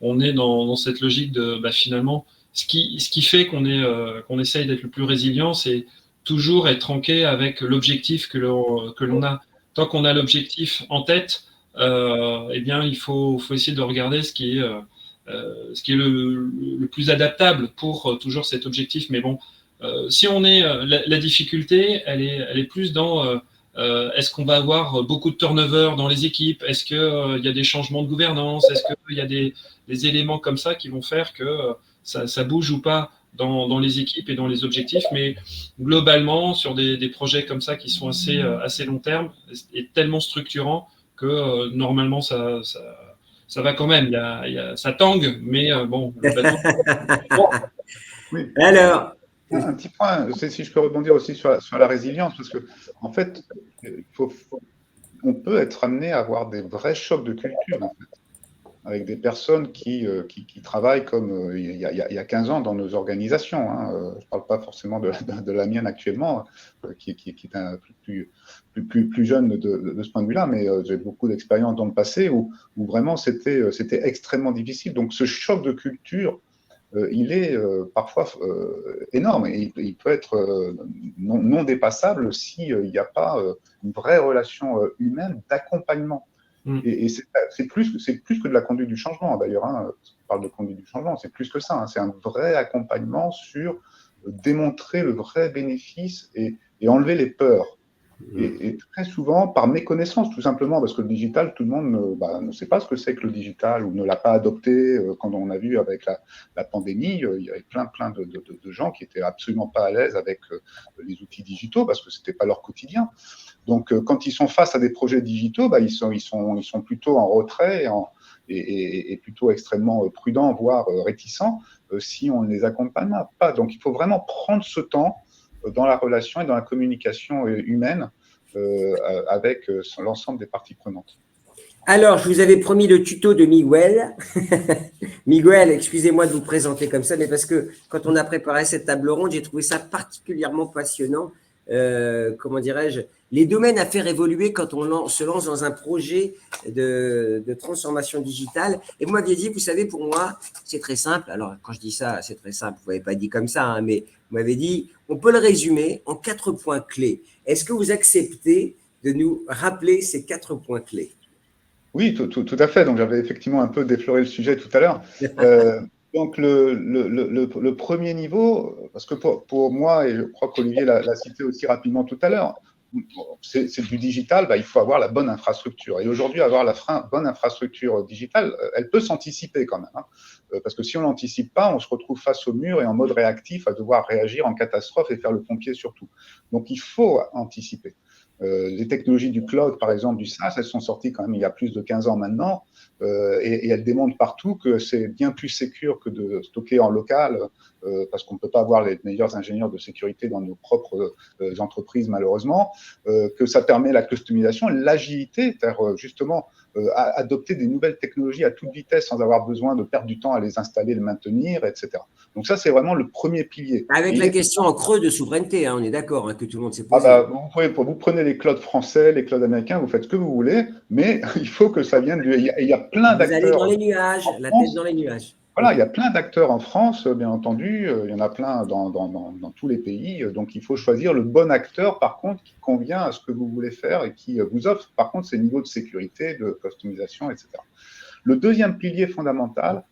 on est dans cette logique de finalement, ce qui fait qu'on essaye d'être le plus résilient, c'est toujours être ancré avec l'objectif que l'on a. Tant qu'on a l'objectif en tête, eh bien, il faut essayer de regarder ce qui est le plus adaptable pour toujours cet objectif. Mais bon, si on est la difficulté, elle est plus dans est-ce qu'on va avoir beaucoup de turnover dans les équipes? Est-ce qu'il y a des changements de gouvernance? Est-ce qu'il y a des éléments comme ça qui vont faire que ça bouge ou pas dans les équipes et dans les objectifs? Mais globalement, sur des projets comme ça qui sont assez long terme et tellement structurants que normalement, ça va quand même. Ça tangue, mais bon, globalement.
Oui.
Alors,
un petit point, si je peux rebondir aussi sur la résilience, parce que en fait, on peut être amené à avoir des vrais chocs de culture, en fait, avec des personnes qui travaillent comme il y a 15 ans dans nos organisations. Hein. Je ne parle pas forcément de la mienne actuellement, qui est un plus jeune de ce point de vue-là, mais j'ai beaucoup d'expérience dans le passé où vraiment c'était extrêmement difficile. Donc ce choc de culture, il est parfois énorme et il peut être non dépassable s'il n'y a pas une vraie relation humaine d'accompagnement. Et c'est plus que de la conduite du changement, d'ailleurs. Hein, on parle de conduite du changement, c'est plus que ça. Hein, c'est un vrai accompagnement sur démontrer le vrai bénéfice et enlever les peurs. Et très souvent par méconnaissance, tout simplement, parce que le digital, tout le monde ne sait pas ce que c'est que le digital ou ne l'a pas adopté. Quand on a vu avec la pandémie, il y avait plein de gens qui étaient absolument pas à l'aise avec les outils digitaux parce que c'était pas leur quotidien. Donc, quand ils sont face à des projets digitaux, ils sont plutôt en retrait et plutôt extrêmement prudents, voire réticents, si on ne les accompagne pas. Donc, il faut vraiment prendre ce temps dans la relation et dans la communication humaine avec l'ensemble des parties prenantes.
Alors, je vous avais promis le tuto de Miguel. Miguel, excusez-moi de vous présenter comme ça, mais parce que quand on a préparé cette table ronde, j'ai trouvé ça particulièrement passionnant. Comment dirais-je, les domaines à faire évoluer quand on se lance dans un projet de transformation digitale. Et vous m'aviez dit, vous savez, pour moi, c'est très simple. Alors, quand je dis ça, c'est très simple. Vous ne m'avez pas dit comme ça, hein, mais vous m'avez dit, on peut le résumer en 4 points clés. Est-ce que vous acceptez de nous rappeler ces 4 points clés?
Oui, tout à fait. Donc, j'avais effectivement un peu défloré le sujet tout à l'heure. Donc, le premier niveau, parce que pour moi, et je crois qu'Olivier l'a cité aussi rapidement tout à l'heure, c'est du digital, il faut avoir la bonne infrastructure. Et aujourd'hui, avoir la bonne infrastructure digitale, elle peut s'anticiper quand même. Parce que si on l'anticipe pas, on se retrouve face au mur et en mode réactif à devoir réagir en catastrophe et faire le pompier surtout. Donc, il faut anticiper. Les technologies du cloud, par exemple, du SaaS, elles sont sorties quand même il y a plus de 15 ans maintenant, et elles démontrent partout que c'est bien plus sécure que de stocker en local, parce qu'on ne peut pas avoir les meilleurs ingénieurs de sécurité dans nos propres entreprises, malheureusement, que ça permet la customisation, l'agilité, c'est-à-dire justement adopter des nouvelles technologies à toute vitesse sans avoir besoin de perdre du temps à les installer, les maintenir, etc. Donc ça, c'est vraiment le premier pilier.
Avec la question en creux de souveraineté, hein, on est d'accord, hein, que tout le monde s'est posé.
Vous prenez les clouds français, les clouds américains, vous faites ce que vous voulez, mais il faut que ça vienne il y a plein d'acteurs.
Vous allez dans les nuages, la tête dans les nuages.
Voilà, il y a plein d'acteurs en France, bien entendu, il y en a plein dans tous les pays, donc il faut choisir le bon acteur, par contre, qui convient à ce que vous voulez faire et qui vous offre, par contre, ces niveaux de sécurité, de customisation, etc. Le deuxième pilier fondamental,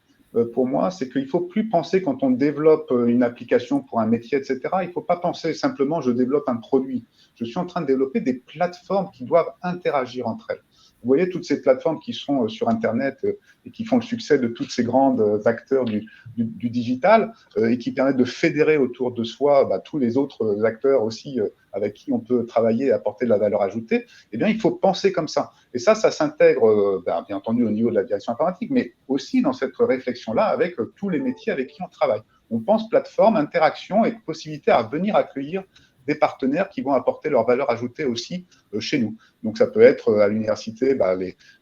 pour moi, c'est qu'il ne faut plus penser quand on développe une application pour un métier, etc. Il ne faut pas penser simplement je développe un produit. Je suis en train de développer des plateformes qui doivent interagir entre elles. Vous voyez toutes ces plateformes qui sont sur Internet et qui font le succès de tous ces grands acteurs du digital et qui permettent de fédérer autour de soi tous les autres acteurs aussi avec qui on peut travailler et apporter de la valeur ajoutée. Eh bien, il faut penser comme ça. Et ça s'intègre, bien entendu, au niveau de la direction informatique, mais aussi dans cette réflexion-là avec tous les métiers avec qui on travaille. On pense plateforme, interaction et possibilité à venir accueillir des partenaires qui vont apporter leur valeur ajoutée aussi chez nous. Donc, ça peut être à l'université,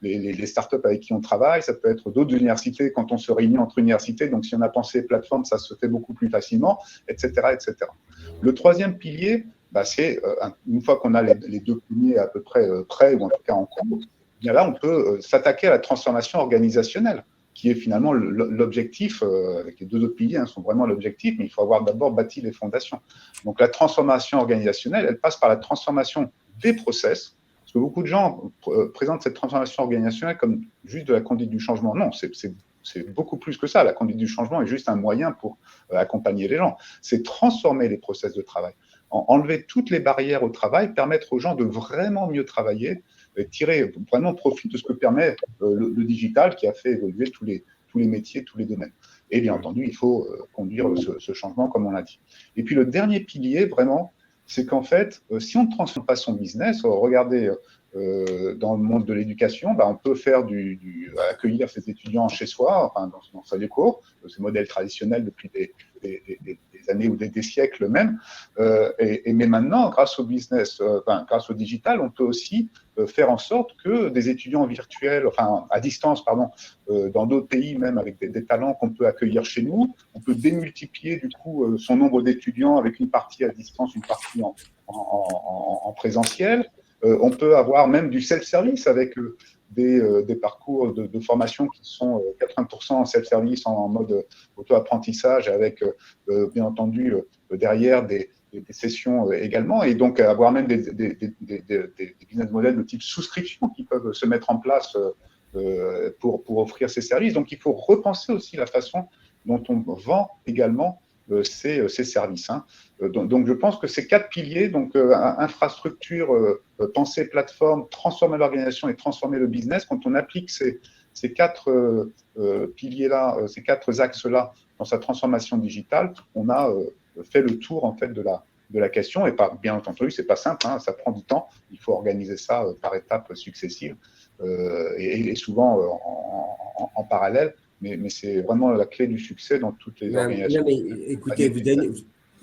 les startups avec qui on travaille, ça peut être d'autres universités quand on se réunit entre universités. Donc, si on a pensé plateforme, ça se fait beaucoup plus facilement, etc., etc. Le troisième pilier, c'est une fois qu'on a les deux premiers à peu près prêts, ou en tout cas en cours, bien là, on peut s'attaquer à la transformation organisationnelle, qui est finalement l'objectif, avec les deux autres piliers sont vraiment l'objectif, mais il faut avoir d'abord bâti les fondations. Donc la transformation organisationnelle, elle passe par la transformation des process, parce que beaucoup de gens présentent cette transformation organisationnelle comme juste de la conduite du changement. Non, c'est beaucoup plus que ça. La conduite du changement est juste un moyen pour accompagner les gens. C'est transformer les process de travail, enlever toutes les barrières au travail, permettre aux gens de vraiment mieux travailler, tirer vraiment profit de ce que permet le digital qui a fait évoluer tous les métiers, tous les domaines. Et bien entendu, il faut conduire ce changement, comme on l'a dit. Et puis le dernier pilier, vraiment, c'est qu'en fait, si on ne transforme pas son business, regardez, dans le monde de l'éducation, on peut faire accueillir ses étudiants chez soi, enfin, dans sa déco, ce modèle traditionnel depuis des années ou des siècles même. Mais maintenant, grâce au business, grâce au digital, on peut aussi faire en sorte que des étudiants virtuels, enfin à distance, dans d'autres pays même avec des talents qu'on peut accueillir chez nous, on peut démultiplier du coup son nombre d'étudiants avec une partie à distance, une partie en présentiel. On peut avoir même du self-service avec des parcours de formation qui sont 80% en self-service, en mode auto-apprentissage, avec bien entendu derrière des sessions également, et donc avoir même des business models de type souscription qui peuvent se mettre en place pour offrir ces services. Donc il faut repenser aussi la façon dont on vend également ces services. Hein. Donc, je pense que ces 4 piliers, donc infrastructure, pensée plateforme, transformer l'organisation et transformer le business, quand on applique ces 4 piliers-là, ces 4 axes-là dans sa transformation digitale, on a fait le tour en fait de la question. Et bien entendu, c'est pas simple, hein, ça prend du temps. Il faut organiser ça par étapes successives et souvent en parallèle. Mais c'est vraiment la clé du succès dans toutes les organisations.
Non, mais écoutez,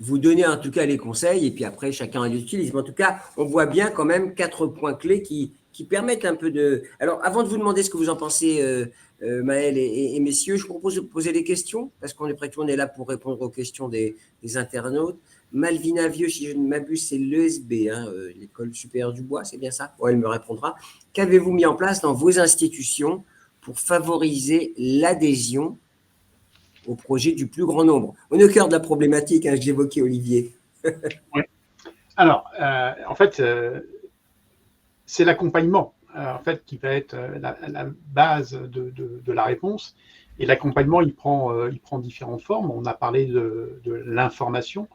vous donnez en tout cas les conseils et puis après, chacun les utilise. Mais en tout cas, on voit bien quand même 4 points clés qui permettent un peu de… Alors, avant de vous demander ce que vous en pensez, Maël et messieurs, je vous propose de poser des questions parce qu'on est là pour répondre aux questions des internautes. Malvina Vieux, si je ne m'abuse, c'est l'ESB, hein, l'École supérieure du bois, c'est bien ça? Elle me répondra. Qu'avez-vous mis en place dans vos institutions pour favoriser l'adhésion au projet du plus grand nombre? On est au cœur de la problématique, hein, que j'évoquais, Olivier.
Oui. Alors, en fait, c'est l'accompagnement en fait, qui va être la base de la réponse. Et l'accompagnement, il prend différentes formes. On a parlé de l'information,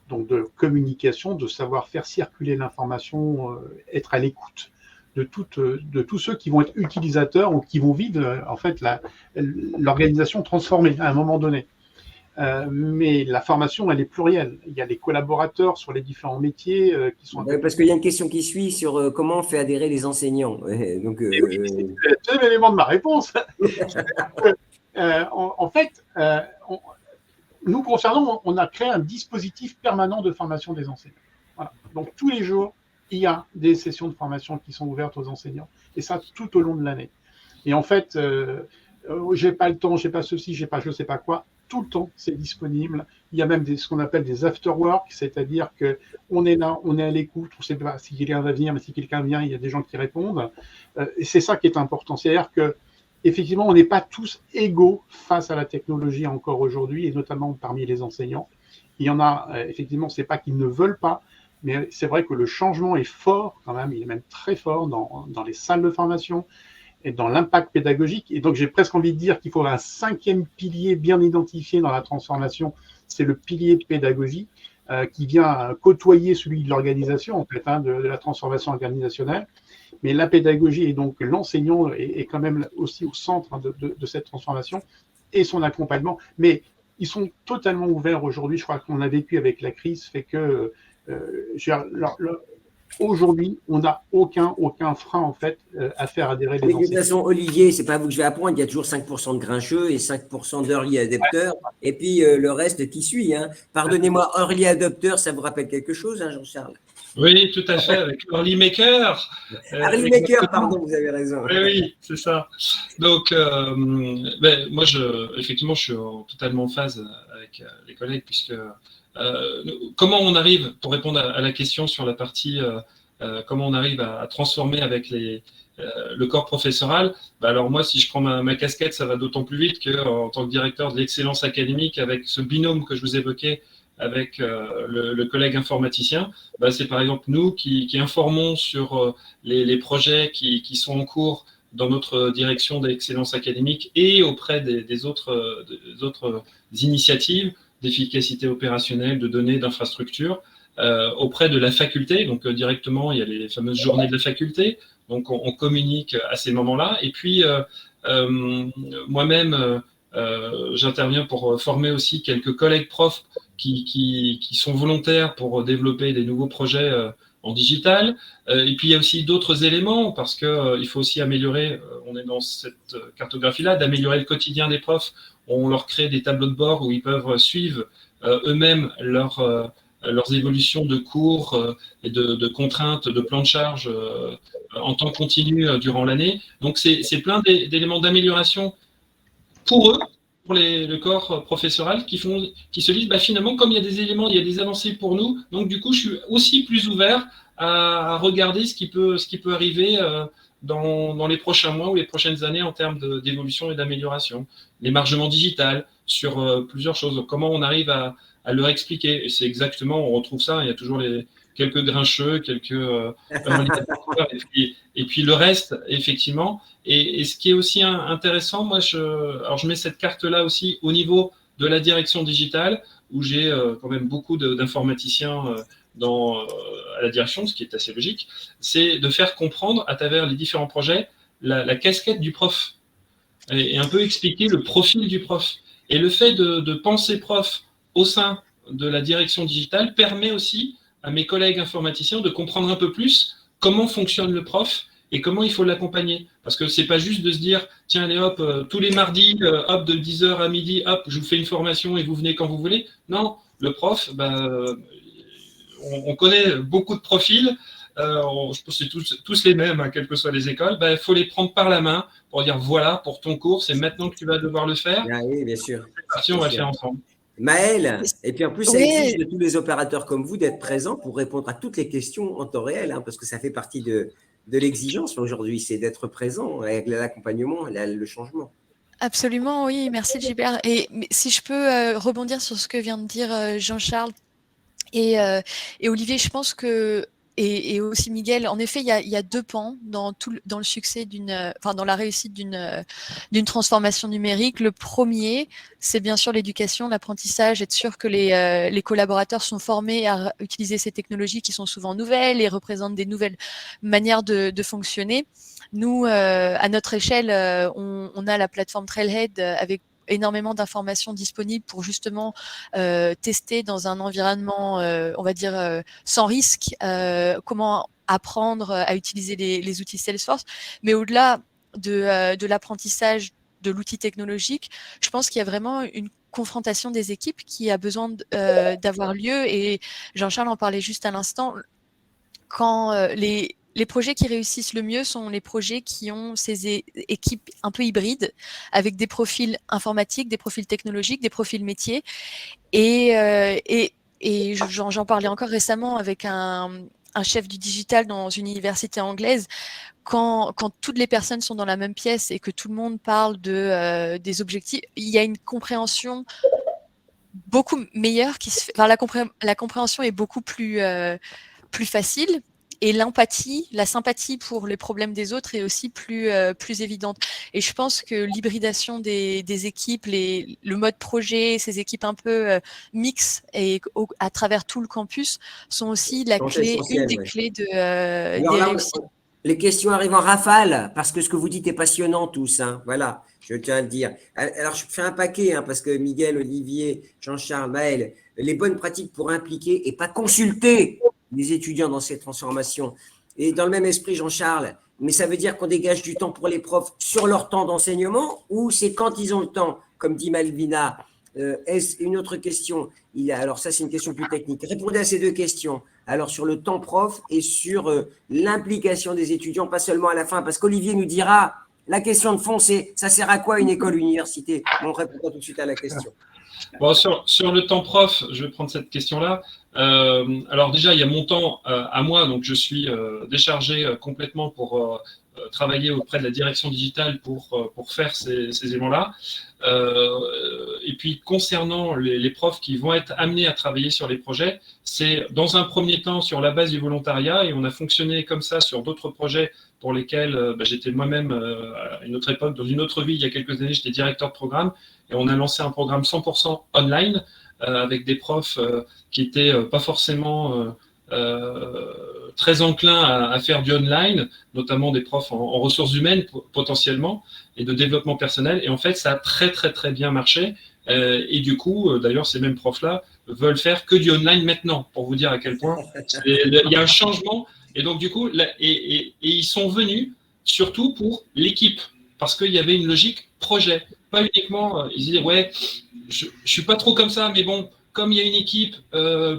donc de communication, de savoir faire circuler l'information, être à l'écoute de tous ceux qui vont être utilisateurs ou qui vont vivre en fait l'organisation transformée à un moment donné. Mais la formation, elle est plurielle. Il y a les collaborateurs sur les différents métiers qui sont…
Parce qu'il y a une question qui suit sur comment on fait adhérer les enseignants. Donc,
c'est le deuxième élément de ma réponse. En fait, nous concernant, on a créé un dispositif permanent de formation des enseignants. Voilà. Donc, tous les jours, il y a des sessions de formation qui sont ouvertes aux enseignants, et ça tout au long de l'année. Et en fait, j'ai pas le temps, j'ai pas ceci, j'ai pas je sais pas quoi. Tout le temps, c'est disponible. Il y a même ce qu'on appelle des after-work, c'est-à-dire qu'on est là, on est à l'écoute, on ne sait pas si quelqu'un va venir, mais si quelqu'un vient, il y a des gens qui répondent. Et c'est ça qui est important. C'est-à-dire qu'effectivement, on n'est pas tous égaux face à la technologie encore aujourd'hui, et notamment parmi les enseignants. Il y en a, effectivement, ce n'est pas qu'ils ne veulent pas, mais c'est vrai que le changement est fort quand même, il est même très fort dans les salles de formation et dans l'impact pédagogique. Et donc, j'ai presque envie de dire qu'il faut un 5e pilier bien identifié dans la transformation, c'est le pilier de pédagogie qui vient côtoyer celui de l'organisation, en fait, hein, de la transformation organisationnelle. Mais la pédagogie et donc l'enseignant est quand même aussi au centre de cette transformation et son accompagnement. Mais ils sont totalement ouverts aujourd'hui. Je crois qu'on a vécu avec la crise, fait que aujourd'hui, on n'a aucun frein en fait à faire adhérer les enseignants.
De toute façon, Olivier, c'est pas vous que je vais apprendre. Il y a toujours 5% de grincheux et 5% d'early adopteurs, et puis le reste qui suit. Hein. Pardonnez-moi, early adopteur, ça vous rappelle quelque chose, hein, Jean-Charles?
Oui, tout à fait, avec Early Maker.
Early Maker, pardon, vous avez raison.
Oui, c'est ça. Donc, moi, effectivement, je suis totalement en phase avec les collègues, puisque comment on arrive, pour répondre à la question sur la partie, comment on arrive à transformer avec le corps professoral, alors moi, si je prends ma casquette, ça va d'autant plus vite qu'en tant que directeur de l'excellence académique, avec ce binôme que je vous évoquais, avec le collègue informaticien, c'est par exemple nous qui informons sur les projets qui sont en cours dans notre direction d'excellence académique et auprès des autres initiatives d'efficacité opérationnelle, de données, d'infrastructures, auprès de la faculté. Donc directement, il y a les fameuses journées de la faculté, donc on communique à ces moments-là. Et puis moi-même, j'interviens pour former aussi quelques collègues profs qui sont volontaires pour développer des nouveaux projets en digital. Et puis il y a aussi d'autres éléments, parce qu'il faut aussi améliorer, on est dans cette cartographie-là, d'améliorer le quotidien des profs. On leur crée des tableaux de bord où ils peuvent suivre eux-mêmes leurs évolutions de cours et de contraintes, de plans de charge en temps continu durant l'année. Donc c'est plein d'éléments d'amélioration pour eux, pour le corps professoral, qui se disent finalement, comme il y a des éléments, il y a des avancées pour nous, donc du coup je suis aussi plus ouvert à regarder ce qui peut arriver dans les prochains mois ou les prochaines années en termes d'évolution et d'amélioration. L'émargement digital sur plusieurs choses, comment on arrive à leur expliquer. Et c'est exactement, on retrouve ça, il y a toujours quelques grincheux, quelques et puis le reste, effectivement. Et ce qui est aussi intéressant, moi, je mets cette carte-là aussi au niveau de la direction digitale, où j'ai quand même beaucoup d'informaticiens à la direction, ce qui est assez logique, c'est de faire comprendre à travers les différents projets la casquette du prof et un peu expliquer le profil du prof. Et le fait de penser prof au sein de la direction digitale permet aussi à mes collègues informaticiens de comprendre un peu plus comment fonctionne le prof et comment il faut l'accompagner. Parce que c'est pas juste de se dire, tiens, allez hop, tous les mardis, hop, de 10h à midi, hop, je vous fais une formation et vous venez quand vous voulez. Non, le prof, on connaît beaucoup de profils, je pense que c'est tous les mêmes, hein, quelles que soient les écoles. Il faut les prendre par la main pour dire, voilà, pour ton cours, c'est maintenant que tu vas devoir le faire.
Ah oui, bien sûr.
On va le faire ensemble.
Maëlle, et puis en plus, ça exige de tous les opérateurs comme vous d'être présents pour répondre à toutes les questions en temps réel, hein, parce que ça fait partie de l'exigence aujourd'hui, c'est d'être présent avec l'accompagnement, le changement.
Absolument, oui, merci Gilbert. Et si je peux rebondir sur ce que vient de dire Jean-Charles et Olivier, je pense que et aussi Miguel, en effet, il y a deux pans dans le succès dans la réussite d'une transformation numérique. Le premier, c'est bien sûr l'éducation, l'apprentissage, être sûr que les collaborateurs sont formés à utiliser ces technologies qui sont souvent nouvelles et représentent des nouvelles manières de fonctionner. Nous, à notre échelle, on a la plateforme Trailhead avec énormément d'informations disponibles pour justement tester dans un environnement, on va dire, sans risque, comment apprendre à utiliser les outils Salesforce. Mais au-delà de l'apprentissage de l'outil technologique, je pense qu'il y a vraiment une confrontation des équipes qui a besoin d'avoir lieu. Et Jean-Charles en parlait juste à l'instant. Quand les projets qui réussissent le mieux sont les projets qui ont ces équipes un peu hybrides, avec des profils informatiques, des profils technologiques, des profils métiers. Et j'en parlais encore récemment avec un chef du digital dans une université anglaise. Quand toutes les personnes sont dans la même pièce et que tout le monde parle des objectifs, il y a une compréhension beaucoup meilleure qui se fait. Enfin, la compréhension est beaucoup plus facile, et l'empathie, la sympathie pour les problèmes des autres est aussi plus évidente. Et je pense que l'hybridation des équipes, le mode projet, ces équipes un peu mixtes et à travers tout le campus sont aussi une des clés des réussites.
Les questions arrivent en rafale, parce que ce que vous dites est passionnant tous, hein. Voilà, je tiens à le dire. Alors, je fais un paquet, hein, parce que Miguel, Olivier, Jean-Charles, Maëlle, les bonnes pratiques pour impliquer et pas consulter les étudiants dans ces transformations. Et dans le même esprit, Jean-Charles, mais ça veut dire qu'on dégage du temps pour les profs sur leur temps d'enseignement, ou c'est quand ils ont le temps, comme dit Malvina? Est-ce une autre question? Alors ça, c'est une question plus technique. Répondez à ces deux questions. Alors sur le temps prof et sur l'implication des étudiants, pas seulement à la fin, parce qu'Olivier nous dira, la question de fond, c'est ça sert à quoi une école, une université? On répondra tout de suite à la question.
Bon, sur le temps prof, je vais prendre cette question-là. Alors déjà, il y a mon temps à moi, donc je suis déchargé complètement pour travailler auprès de la direction digitale pour faire ces éléments-là. Et puis, concernant les profs qui vont être amenés à travailler sur les projets, c'est dans un premier temps sur la base du volontariat, et on a fonctionné comme ça sur d'autres projets pour lesquels j'étais moi-même à une autre époque, dans une autre vie, il y a quelques années, j'étais directeur de programme, et on a lancé un programme 100% online avec des profs qui n'étaient pas forcément très enclins à faire du online, notamment des profs en ressources humaines potentiellement, et de développement personnel. Et en fait, ça a très, très, très bien marché. Et du coup, d'ailleurs, ces mêmes profs-là veulent faire que du online maintenant, pour vous dire à quel point il y a un changement. Et donc, du coup, et ils sont venus surtout pour l'équipe, parce qu'il y avait une logique projet. Pas uniquement, ils disaient, ouais, je ne suis pas trop comme ça, mais bon, comme il y a une équipe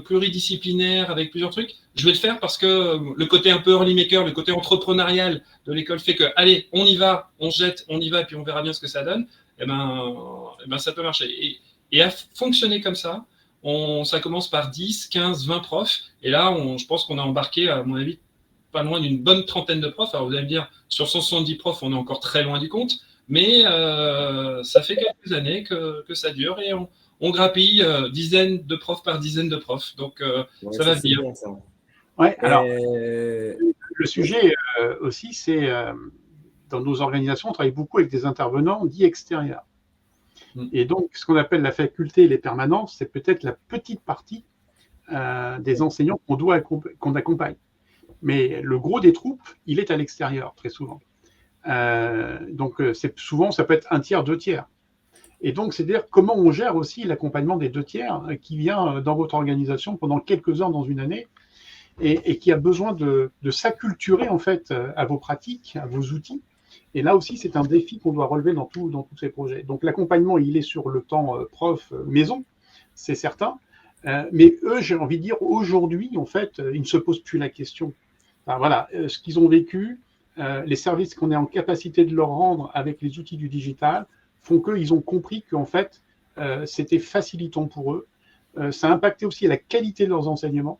pluridisciplinaire avec plusieurs trucs, je vais le faire parce que le côté un peu early maker, le côté entrepreneurial de l'école fait que, allez, on y va, on se jette, on y va, et puis on verra bien ce que ça donne. Et ben ça peut marcher. Et à fonctionner comme ça, ça commence par 10, 15, 20 profs. Et là, je pense qu'on a embarqué, à mon avis, pas loin d'une bonne trentaine de profs. Alors vous allez me dire, sur 170 profs, on est encore très loin du compte. Mais ça fait quelques années que ça dure, et on grappille dizaines de profs par dizaines de profs. Donc, ça va venir.
Ouais, alors, le sujet aussi, c'est dans nos organisations, on travaille beaucoup avec des intervenants dits extérieurs. Et donc, ce qu'on appelle la faculté et les permanences, c'est peut-être la petite partie des enseignants qu'on accompagne. Mais le gros des troupes, il est à l'extérieur, très souvent. Donc, souvent, ça peut être 1/3, 2/3. Et donc, c'est-à-dire comment on gère aussi l'accompagnement des 2/3 qui vient dans votre organisation pendant quelques heures dans une année et qui a besoin de s'acculturer en fait à vos pratiques, à vos outils. Et là aussi, c'est un défi qu'on doit relever dans tous ces projets. Donc, l'accompagnement, il est sur le temps prof-maison, c'est certain. Mais eux, j'ai envie de dire, aujourd'hui, en fait, ils ne se posent plus la question. Enfin, voilà, ce qu'ils ont vécu, les services qu'on est en capacité de leur rendre avec les outils du digital font qu'ils ont compris qu'en fait, c'était facilitant pour eux. Ça a impacté aussi la qualité de leurs enseignements.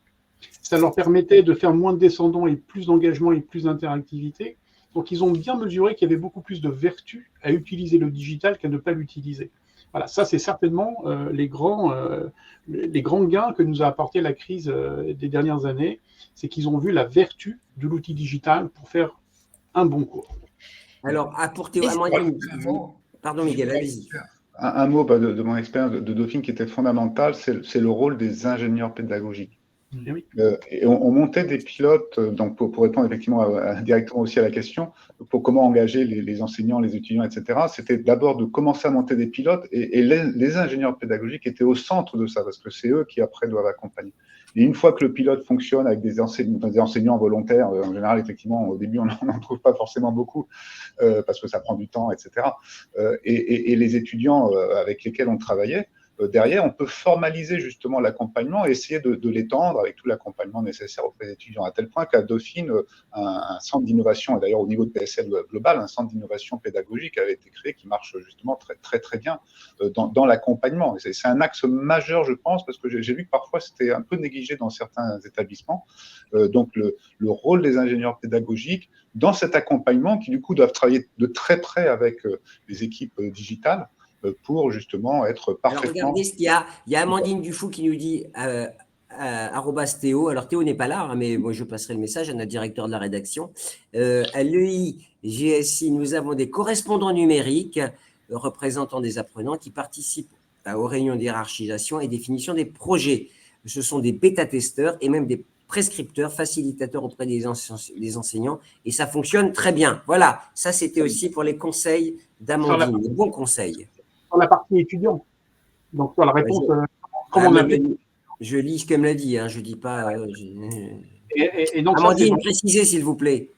Ça leur permettait de faire moins de descendants et plus d'engagement et plus d'interactivité. Donc, ils ont bien mesuré qu'il y avait beaucoup plus de vertus à utiliser le digital qu'à ne pas l'utiliser. Voilà, ça, c'est certainement les grands gains que nous a apporté la crise des dernières années. C'est qu'ils ont vu la vertu de l'outil digital pour faire un bon cours.
Alors, apportez à Amandine. Pardon, Miguel, allez-y.
Un mot de mon expérience de Dauphine qui était fondamental, c'est le rôle des ingénieurs pédagogiques.
Et oui.
Et on montait des pilotes, donc pour répondre effectivement directement aussi à la question, pour comment engager les enseignants, les étudiants, etc. C'était d'abord de commencer à monter des pilotes et les ingénieurs pédagogiques étaient au centre de ça parce que c'est eux qui après doivent accompagner. Et une fois que le pilote fonctionne avec des enseignants volontaires, en général, effectivement, au début, on n'en trouve pas forcément beaucoup parce que ça prend du temps, etc. Et les étudiants avec lesquels on travaillait, derrière, on peut formaliser justement l'accompagnement et essayer de l'étendre avec tout l'accompagnement nécessaire auprès des étudiants, à tel point qu'à Dauphine, un centre d'innovation, et d'ailleurs au niveau de PSL Global, un centre d'innovation pédagogique avait été créé qui marche justement très, très, très bien dans l'accompagnement. C'est un axe majeur, je pense, parce que j'ai vu que parfois c'était un peu négligé dans certains établissements. Donc le rôle des ingénieurs pédagogiques dans cet accompagnement qui du coup doivent travailler de très près avec les équipes digitales, pour justement être parfaitement…
Alors regardez ce qu'il y a. Il y a Amandine Dufou qui nous dit @Théo. Alors Théo n'est pas là, hein, mais moi je passerai le message à notre directeur de la rédaction. À l'EI GSI, nous avons des correspondants numériques représentant des apprenants qui participent aux réunions d'hiérarchisation et définition des projets. Ce sont des bêta-testeurs et même des prescripteurs, facilitateurs auprès des enseignants, et ça fonctionne très bien. Voilà, ça c'était aussi pour les conseils d'Amandine, les bons conseils.
Sur la partie étudiant. Donc, sur la réponse, comment on a fait.
Je lis ce qu'elle me l'a dit, hein, je ne dis pas.
Et donc,
Amandine, précisez s'il vous plaît.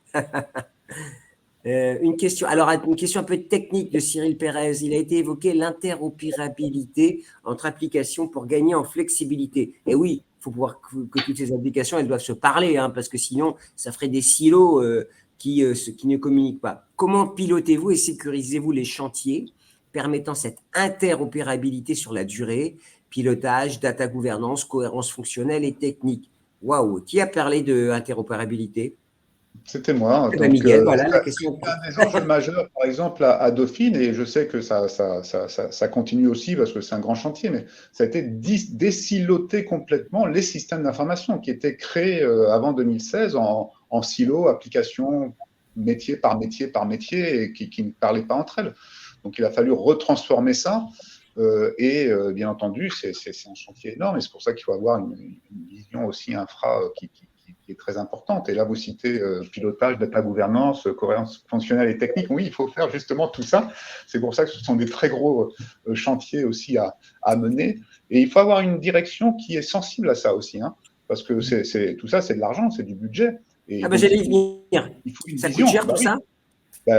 Une question un peu technique de Cyril Pérez. Il a été évoqué l'interopérabilité entre applications pour gagner en flexibilité. Et oui, il faut pouvoir que toutes ces applications, elles doivent se parler, hein, parce que sinon, ça ferait des silos qui ne communiquent pas. Comment pilotez-vous et sécurisez-vous les chantiers permettant cette interopérabilité sur la durée, pilotage, data gouvernance, cohérence fonctionnelle et technique? Waouh, qui a parlé de interopérabilité?
C'était moi.
Donc, Miguel, voilà la question.
Un des enjeux majeurs, par exemple, à Dauphine, et je sais que ça continue aussi parce que c'est un grand chantier, mais ça a été désiloter complètement les systèmes d'information qui étaient créés avant 2016 en silos, applications, métier par métier par métier, et qui ne parlaient pas entre elles. Donc, il a fallu retransformer ça. Et bien entendu, c'est un chantier énorme. Et c'est pour ça qu'il faut avoir une vision aussi infra qui est très importante. Et là, vous citez pilotage, data gouvernance, cohérence fonctionnelle et technique. Oui, il faut faire justement tout ça. C'est pour ça que ce sont des très gros chantiers aussi à mener. Et il faut avoir une direction qui est sensible à ça aussi. Hein, parce que tout ça, c'est de l'argent, c'est du budget. Et
j'allais y venir.
Il faut une
ça
vision.
Coûte cher tout ça?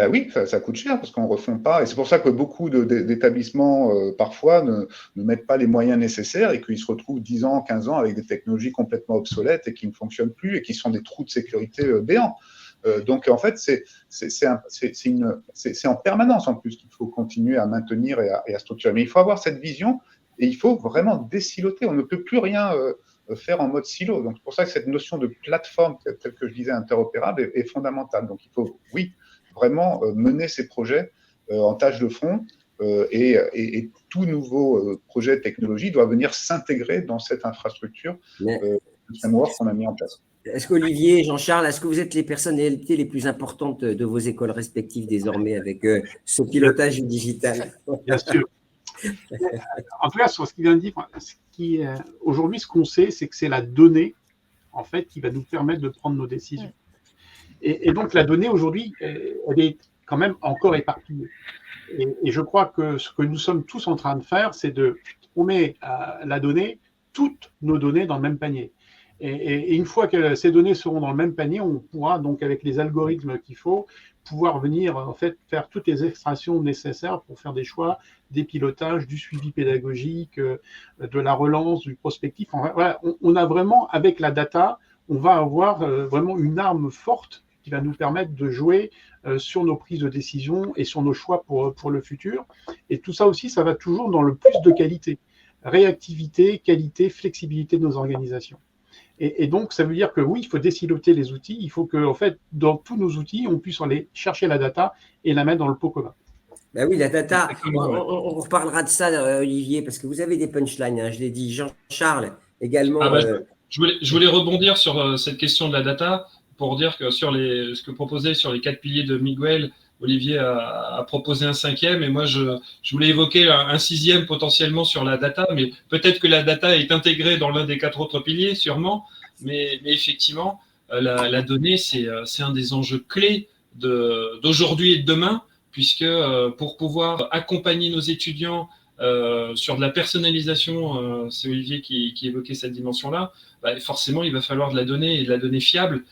Oui, ça coûte cher parce qu'on ne refond pas. Et c'est pour ça que beaucoup d'établissements, parfois, ne mettent pas les moyens nécessaires et qu'ils se retrouvent 10 ans, 15 ans avec des technologies complètement obsolètes et qui ne fonctionnent plus et qui sont des trous de sécurité béants. Donc, en fait, c'est en permanence, en plus, qu'il faut continuer à maintenir et à structurer. Mais il faut avoir cette vision et il faut vraiment désiloter. On ne peut plus rien faire en mode silo. Donc, c'est pour ça que cette notion de plateforme, telle que je disais, interopérable, est fondamentale. Donc, il faut, oui, vraiment mener ces projets en tâche de front et tout nouveau projet de technologie doit venir s'intégrer dans cette infrastructure de framework qu'on a mis en place.
Est-ce qu'Olivier, Jean-Charles, est-ce que vous êtes les personnalités les plus importantes de vos écoles respectives désormais avec ce pilotage digital?
Bien sûr. En tout cas, sur ce qu'il vient de dire, aujourd'hui, ce qu'on sait, c'est que c'est la donnée, en fait, qui va nous permettre de prendre nos décisions. Et donc, la donnée, aujourd'hui, elle est quand même encore éparpillée. Et je crois que ce que nous sommes tous en train de faire, c'est on met la donnée, toutes nos données dans le même panier. Et une fois que ces données seront dans le même panier, on pourra donc, avec les algorithmes qu'il faut, pouvoir venir en fait faire toutes les extractions nécessaires pour faire des choix, des pilotages, du suivi pédagogique, de la relance, du prospectif. Enfin, voilà, on a vraiment, avec la data, on va avoir vraiment une arme forte qui va nous permettre de jouer sur nos prises de décision et sur nos choix pour le futur. Et tout ça aussi, ça va toujours dans le plus de qualité. Réactivité, qualité, flexibilité de nos organisations. Et donc, ça veut dire que oui, il faut désiloter les outils. Il faut que, en fait, dans tous nos outils, on puisse aller chercher la data et la mettre dans le pot commun.
Ben oui, la data, on reparlera de ça, Olivier, parce que vous avez des punchlines, hein, je l'ai dit. Jean-Charles, également.
Je voulais rebondir sur cette question de la data pour dire que sur ce que proposait sur les 4 piliers de Miguel, Olivier a proposé un 5e et moi, je voulais évoquer un 6e potentiellement sur la data, mais peut-être que la data est intégrée dans l'un des 4 autres piliers, sûrement, mais effectivement, la donnée, c'est un des enjeux clés d'aujourd'hui et de demain, puisque pour pouvoir accompagner nos étudiants sur de la personnalisation, c'est Olivier qui évoquait cette dimension-là, forcément, il va falloir de la donnée et de la donnée fiable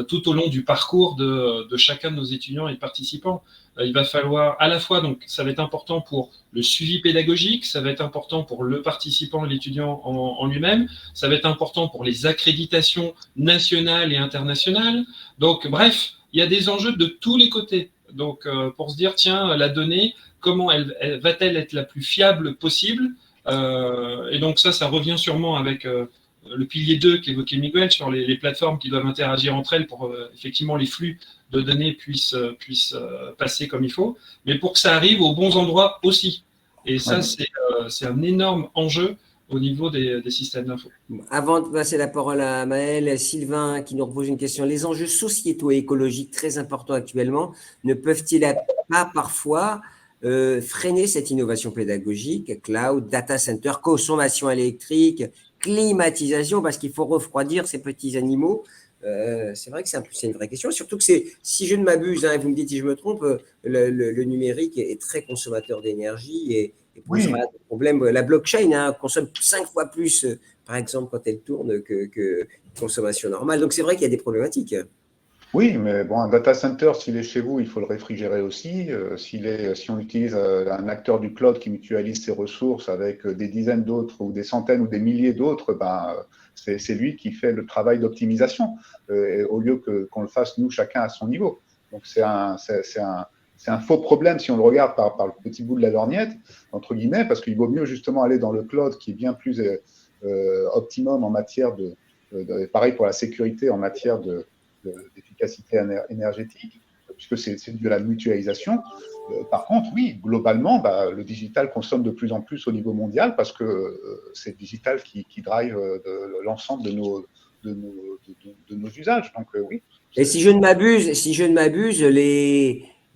tout au long du parcours de chacun de nos étudiants et participants. Il va falloir à la fois, donc ça va être important pour le suivi pédagogique, ça va être important pour le participant et l'étudiant en lui-même, ça va être important pour les accréditations nationales et internationales. Donc bref, il y a des enjeux de tous les côtés. Donc pour se dire, tiens, la donnée, comment elle va-t-elle être la plus fiable possible et donc ça revient sûrement avec le pilier 2 qu'évoquait Miguel sur les plateformes qui doivent interagir entre elles pour effectivement les flux de données puissent passer comme il faut, mais pour que ça arrive aux bons endroits aussi. Et ça, c'est un énorme enjeu au niveau des systèmes d'info.
Avant de passer la parole à Maël, Sylvain qui nous repose une question. Les enjeux sociétaux et écologiques très importants actuellement ne peuvent-ils pas parfois freiner cette innovation pédagogique, cloud, data center, consommation électrique, climatisation, parce qu'il faut refroidir ces petits animaux. C'est vrai que c'est une vraie question, surtout que si je ne m'abuse, hein, vous me dites si je me trompe, le numérique est très consommateur d'énergie et posera des problèmes. La blockchain consomme 5 fois plus, par exemple, quand elle tourne que consommation normale. Donc c'est vrai qu'il y a des problématiques.
Oui, mais bon, un data center, s'il est chez vous, il faut le réfrigérer aussi. Si on utilise un acteur du cloud qui mutualise ses ressources avec des dizaines d'autres ou des centaines ou des milliers d'autres, c'est lui qui fait le travail d'optimisation au lieu qu'on le fasse nous, chacun à son niveau. Donc c'est un faux problème si on le regarde par le petit bout de la lorgnette, entre guillemets, parce qu'il vaut mieux justement aller dans le cloud qui est bien plus optimum en matière pareil pour la sécurité, en matière d'efficacité énergétique, puisque c'est de la mutualisation. Par contre, oui, globalement, le digital consomme de plus en plus au niveau mondial parce que c'est le digital qui drive l'ensemble de nos usages. Donc, oui.
Et si je ne m'abuse,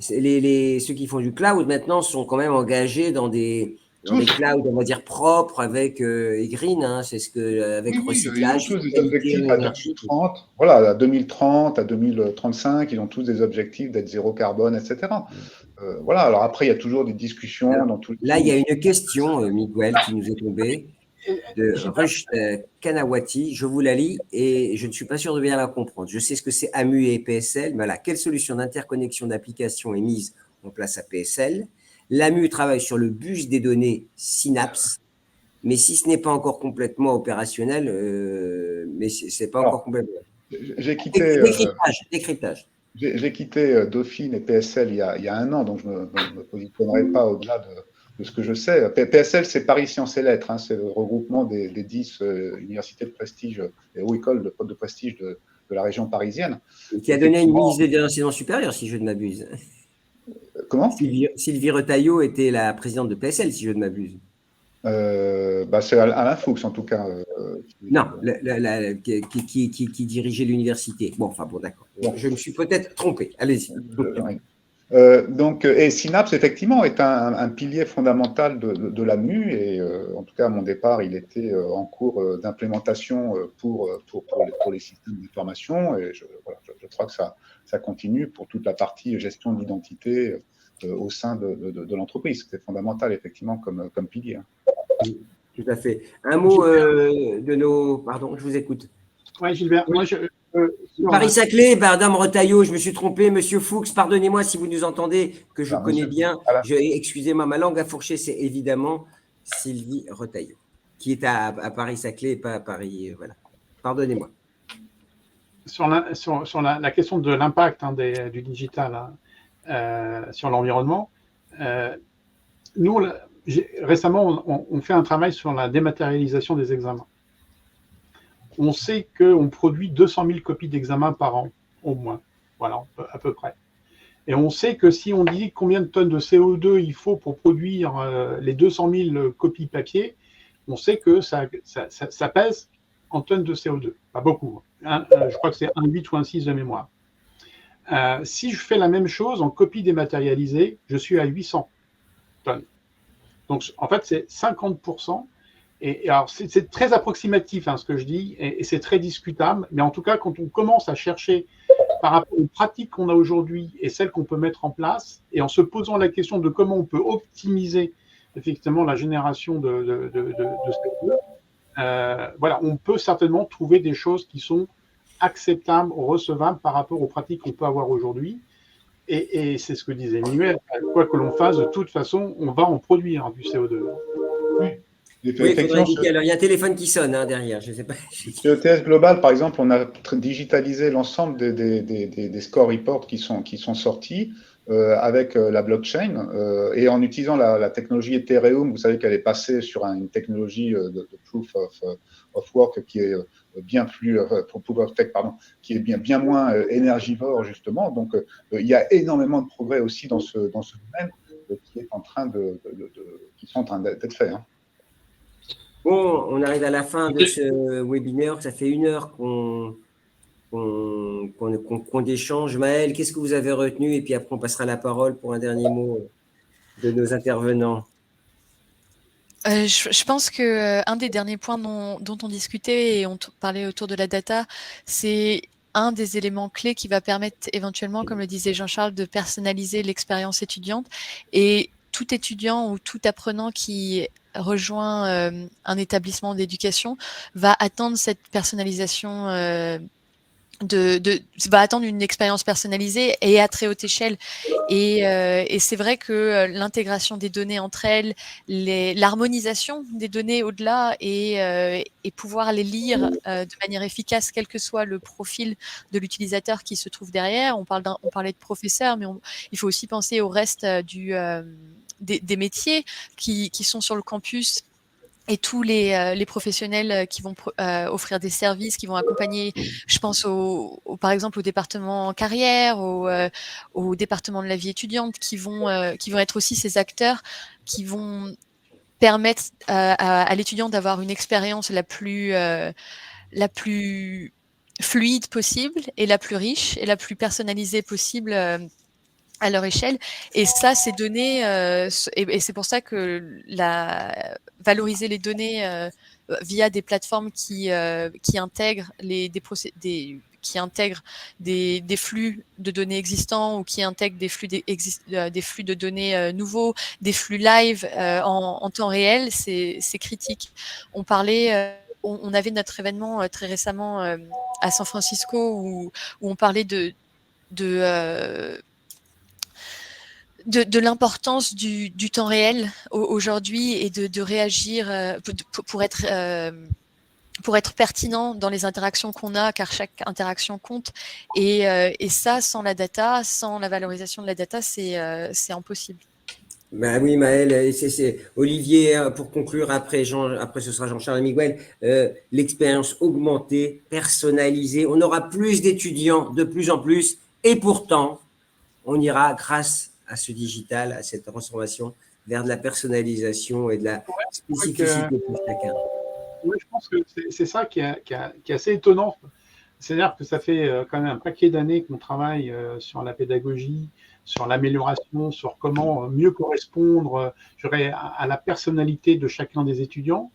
ceux qui font du cloud maintenant sont quand même engagés dans des clouds, on va dire, propres avec green, hein, c'est ce que avec recyclage.
Ils ont tous des objectifs à 2030, voilà, à 2030, à 2035, ils ont tous des objectifs d'être zéro carbone, etc. Voilà, alors après, il y a toujours des discussions dans tout.
Là, il y a une question, Miguel, qui nous est tombée, de Rush Kanawati. Je vous la lis et je ne suis pas sûr de bien la comprendre. Je sais ce que c'est AMU et PSL, mais voilà, quelle solution d'interconnexion d'applications est mise en place à PSL? L'AMU travaille sur le bus des données Synapse, mais si ce n'est pas encore complètement opérationnel, mais c'est pas encore complètement.
J'ai quitté
décryptage.
J'ai quitté Dauphine et PSL il y a 1 an, donc je ne me positionnerai pas au-delà de ce que je sais. PSL, c'est Paris Sciences et Lettres, hein, c'est le regroupement des 10 universités de prestige et écoles de prestige de la région parisienne.
Et qui a donné une ministre de l'enseignement supérieur, si je ne m'abuse.
Comment ?
Sylvie Retailleau était la présidente de PSL, si je ne m'abuse.
C'est Alain Fuchs, en tout cas.
Non, qui dirigeait l'université. Bon, d'accord. Je me suis peut-être trompé. Allez-y.
Et Synapse, effectivement, est un pilier fondamental de la MU, et en tout cas, à mon départ, il était en cours d'implémentation pour les systèmes d'information, et je crois que ça continue pour toute la partie gestion d'identité au sein de l'entreprise. C'est fondamental, effectivement, comme pilier.
Oui, tout à fait. Un mot de nos… Pardon, je vous écoute.
Oui, Gilbert,
oui.
Moi,
Paris-Saclay, Madame Retailleau, je me suis trompé. Monsieur Fuchs, pardonnez-moi si vous nous entendez, que je connais bien.
Voilà.
Excusez-moi, ma langue a fourché, c'est évidemment Sylvie Retailleau, qui est à Paris-Saclay et pas à Paris. Voilà. Pardonnez-moi.
Sur la question de l'impact du digital sur l'environnement, nous, récemment, on fait un travail sur la dématérialisation des examens. On sait qu'on produit 200 000 copies d'examens par an, au moins, voilà, à peu près. Et on sait que si on dit combien de tonnes de CO2 il faut pour produire les 200 000 copies papier, on sait que ça pèse en tonnes de CO2. Pas beaucoup. Je crois que c'est 1,8 ou 1,6 de mémoire. Si je fais la même chose en copie dématérialisée, je suis à 800 tonnes. Donc, en fait, c'est 50%. Et alors, c'est très approximatif ce que je dis, et c'est très discutable. Mais en tout cas, quand on commence à chercher par rapport aux pratiques qu'on a aujourd'hui et celles qu'on peut mettre en place, et en se posant la question de comment on peut optimiser effectivement la génération de CO2, voilà, on peut certainement trouver des choses qui sont acceptables, recevables par rapport aux pratiques qu'on peut avoir aujourd'hui. Et c'est ce que disait Emmanuel, quoi que l'on fasse, de toute façon, on va en produire du CO2.
Oui, il faudrait indiquer. Alors, il y a un téléphone qui sonne derrière. Je ne sais pas.
Sur ETS Global, par exemple, on a digitalisé l'ensemble des score reports qui sont sortis avec la blockchain et en utilisant la technologie Ethereum. Vous savez qu'elle est passée sur une technologie de proof of work qui est bien plus proof of stake, pardon, qui est bien moins énergivore justement. Donc, il y a énormément de progrès aussi dans ce domaine qui sont en train d'être faits.
Bon, on arrive à la fin de ce webinaire. Ça fait 1 heure qu'on échange. Maëlle, qu'est-ce que vous avez retenu? Et puis après, on passera la parole pour un dernier mot de nos intervenants.
Je pense qu'un des derniers points dont on discutait et on parlait autour de la data, c'est un des éléments clés qui va permettre éventuellement, comme le disait Jean-Charles, de personnaliser l'expérience étudiante. Et tout étudiant ou tout apprenant qui rejoint un établissement d'éducation va attendre cette personnalisation va attendre une expérience personnalisée et à très haute échelle. Et c'est vrai que l'intégration des données entre elles, l'harmonisation des données au-delà et pouvoir les lire de manière efficace, quel que soit le profil de l'utilisateur qui se trouve derrière. On parlait de professeurs, mais il faut aussi penser au reste des métiers qui sont sur le campus. Et tous les professionnels qui vont offrir des services, qui vont accompagner, je pense par exemple au département carrière, au département de la vie étudiante, qui vont être aussi ces acteurs qui vont permettre à l'étudiant d'avoir une expérience la plus fluide possible et la plus riche et la plus personnalisée possible à leur échelle. Et ça, ces données, et c'est pour ça que valoriser les données via des plateformes qui intègrent qui intègrent des flux de données existants ou qui intègrent des flux de données nouveaux, des flux live en temps réel, c'est critique. On parlait, on avait notre événement très récemment à San Francisco où on parlait de l'importance du temps réel aujourd'hui et de réagir pour être pertinent dans les interactions qu'on a, car chaque interaction compte. Et ça, sans la data, sans la valorisation de la data, c'est impossible.
Ben oui, Maëlle, c'est Olivier, pour conclure, après ce sera Jean-Charles et Miguel, l'expérience augmentée, personnalisée, on aura plus d'étudiants de plus en plus, et pourtant, on ira grâce à ce digital, à cette transformation vers de la personnalisation et de la spécificité pour chacun.
Oui, je pense que c'est ça qui est assez étonnant C'est-à-dire que ça fait quand même un paquet d'années qu'on travaille sur la pédagogie, sur l'amélioration, sur comment mieux correspondre à la personnalité de chacun des étudiants.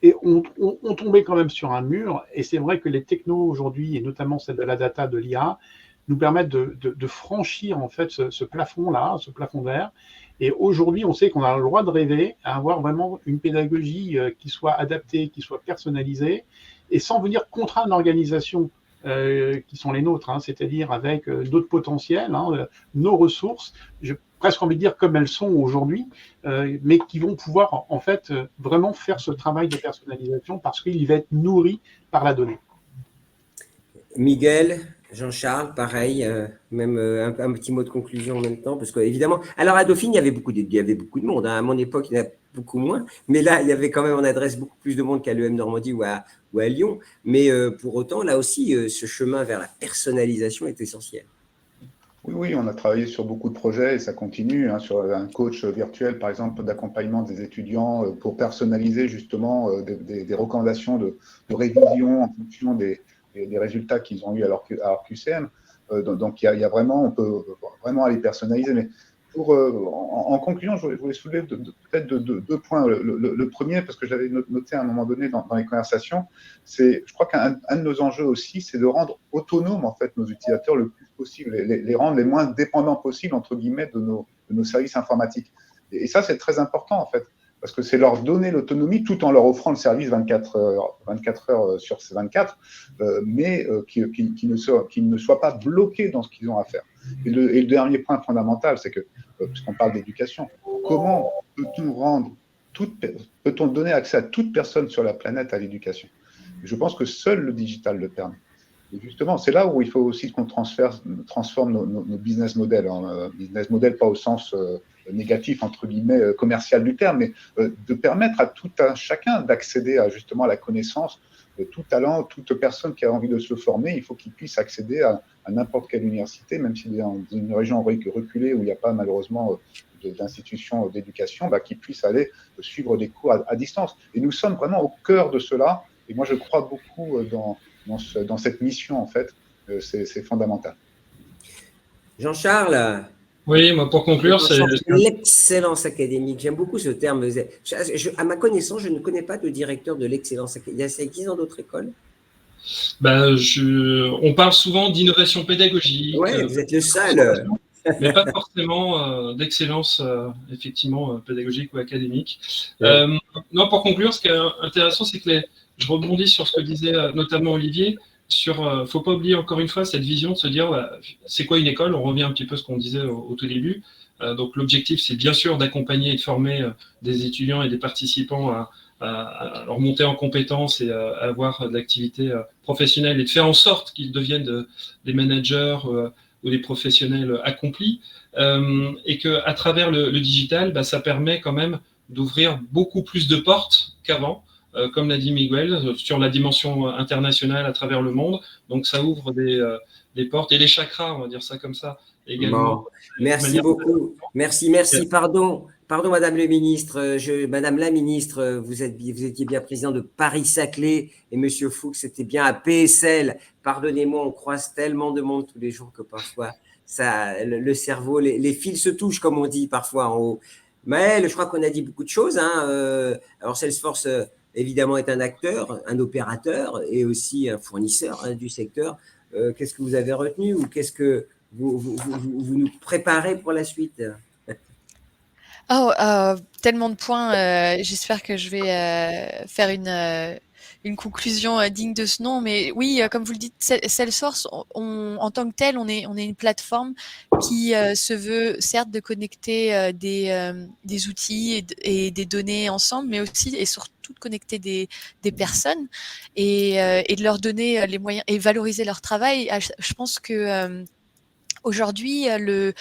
Et on tombait quand même sur un mur. Et c'est vrai que les technos aujourd'hui, et notamment celle de la data, de l'IA, nous permettent de franchir en fait ce plafond-là, ce plafond vert. Et aujourd'hui, on sait qu'on a le droit de rêver à avoir vraiment une pédagogie qui soit adaptée, qui soit personnalisée, et sans venir contraindre l'organisation qui sont les nôtres, hein, c'est-à-dire avec d'autres potentiels, hein, nos ressources, j'ai presque envie de dire comme elles sont aujourd'hui, mais qui vont pouvoir en fait vraiment faire ce travail de personnalisation parce qu'il va être nourri par la donnée.
Miguel, Jean-Charles, pareil, même un petit mot de conclusion en même temps, parce qu'évidemment, alors à Dauphine, il y avait beaucoup de monde, hein. À mon époque, il y en a beaucoup moins, mais là, il y avait quand même, on adresse beaucoup plus de monde qu'à l'EM Normandie ou à Lyon, mais pour autant, là aussi, ce chemin vers la personnalisation est essentiel.
Oui, on a travaillé sur beaucoup de projets et ça continue, hein, sur un coach virtuel, par exemple, d'accompagnement des étudiants pour personnaliser justement des recommandations de révision en fonction des résultats qu'ils ont eu à leur QCM. Donc, il y a vraiment, on peut vraiment aller personnaliser. Mais en conclusion, je voulais soulever peut-être deux points. Le premier, parce que j'avais noté à un moment donné dans les conversations, je crois qu'un de nos enjeux aussi, c'est de rendre autonomes en fait nos utilisateurs le plus possible, les rendre les moins dépendants possible entre guillemets de nos services informatiques. Et ça, c'est très important en fait, parce que c'est leur donner l'autonomie tout en leur offrant le service 24 heures sur ces 24, mais qu'ils ne soient pas bloqués dans ce qu'ils ont à faire. Et le dernier point fondamental, c'est que, puisqu'on parle d'éducation, comment peut-on donner accès à toute personne sur la planète à l'éducation? Je pense que seul le digital le permet. Et justement, c'est là où il faut aussi qu'on transforme nos business models. Business model, pas au sens négatif, entre guillemets, commercial du terme, mais de permettre à tout un chacun d'accéder justement à la connaissance. Tout talent, toute personne qui a envie de se former, il faut qu'il puisse accéder à n'importe quelle université, même si dans une région reculée où il n'y a pas malheureusement d'institutions d'éducation, qu'il puisse aller suivre des cours à distance. Et nous sommes vraiment au cœur de cela. Et moi, je crois beaucoup dans cette mission, en fait. C'est fondamental.
Jean-Charles.
Oui, moi, pour conclure, c'est
l'excellence académique. J'aime beaucoup ce terme. À ma connaissance, je ne connais pas de directeur de l'excellence académique. Ça existe dans d'autres écoles?
On parle souvent d'innovation pédagogique.
Oui, vous êtes le seul.
Mais pas forcément d'excellence, effectivement, pédagogique ou académique. Non, pour conclure, ce qui est intéressant, c'est que je rebondis sur ce que disait notamment Olivier, faut pas oublier encore une fois cette vision de se dire, c'est quoi une école? On revient un petit peu à ce qu'on disait au tout début. Donc l'objectif, c'est bien sûr d'accompagner et de former des étudiants et des participants à leur monter en compétences et à avoir de l'activité professionnelle et de faire en sorte qu'ils deviennent des managers ou des professionnels accomplis, et qu'à travers le digital, ça permet quand même d'ouvrir beaucoup plus de portes qu'avant, comme l'a dit Miguel, sur la dimension internationale à travers le monde. Donc ça ouvre des portes et des chakras, on va dire ça comme ça, également.
Bon. Merci beaucoup. Merci. Pardon, Madame le ministre. Madame la ministre, vous étiez bien président de Paris-Saclay et Monsieur Fuchs était bien à PSL. Pardonnez-moi, on croise tellement de monde tous les jours que parfois le cerveau, les fils se touchent, comme on dit parfois en haut. Mais je crois qu'on a dit beaucoup de choses. Alors Salesforce, évidemment, est un acteur, un opérateur et aussi un fournisseur du secteur. Qu'est-ce que vous avez retenu ou qu'est-ce que vous nous préparez pour la suite?
Tellement de points. J'espère que je vais faire une conclusion digne de ce nom. Mais oui, comme vous le dites, Salesforce, en tant que tel, on est une plateforme qui se veut certes de connecter des outils et des données ensemble, mais aussi et surtout de connecter des personnes et de leur donner les moyens et valoriser leur travail. Je pense que aujourd'hui, le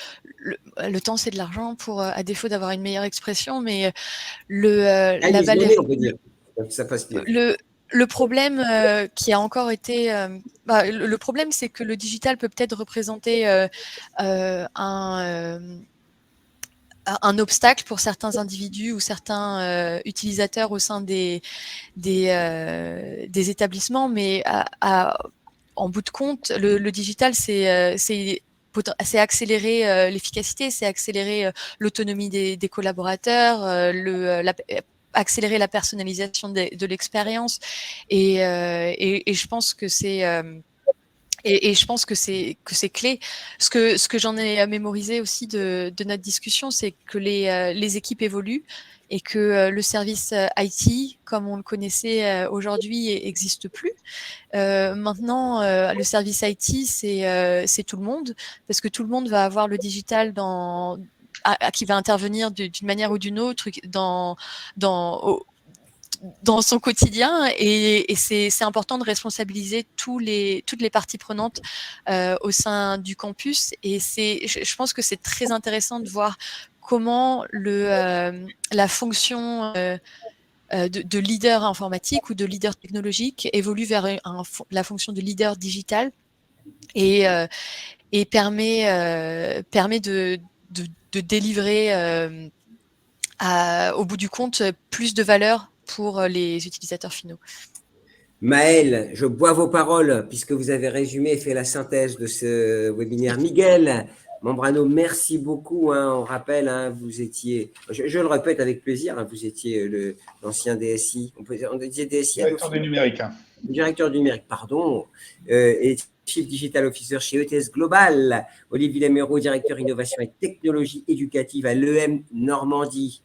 temps, c'est de l'argent, à défaut d'avoir une meilleure expression, mais la valeur,
on peut dire. Ça passe bien.
Le problème qui a encore été... le problème, c'est que le digital peut peut-être représenter un obstacle pour certains individus ou certains utilisateurs au sein des établissements, mais en bout de compte, le digital, c'est accélérer l'efficacité, c'est accélérer l'autonomie des collaborateurs, accélérer la personnalisation de l'expérience. Et je pense que c'est je pense que c'est clé. Ce que j'en ai mémorisé aussi de notre discussion, c'est que les équipes évoluent et que le service IT, comme on le connaissait aujourd'hui, n'existe plus. Maintenant, le service IT, c'est tout le monde, parce que tout le monde va avoir le digital qui va intervenir d'une manière ou d'une autre dans son quotidien, et c'est important de responsabiliser toutes les parties prenantes au sein du campus. Et je pense que c'est très intéressant de voir comment la fonction de leader informatique ou de leader technologique évolue vers la fonction de leader digital et permet de délivrer au bout du compte plus de valeur pour les utilisateurs finaux.
Maëlle, je bois vos paroles puisque vous avez résumé et fait la synthèse de ce webinaire. Miguel Membrano, merci beaucoup. On rappelle, vous étiez, je le répète avec plaisir, vous étiez l'ancien DSI. On disait DSI.
Directeur du numérique.
Directeur du numérique, pardon. Et Chief Digital Officer chez ETS Global. Olivier Laméraud, directeur innovation et technologie éducative à l'EM Normandie.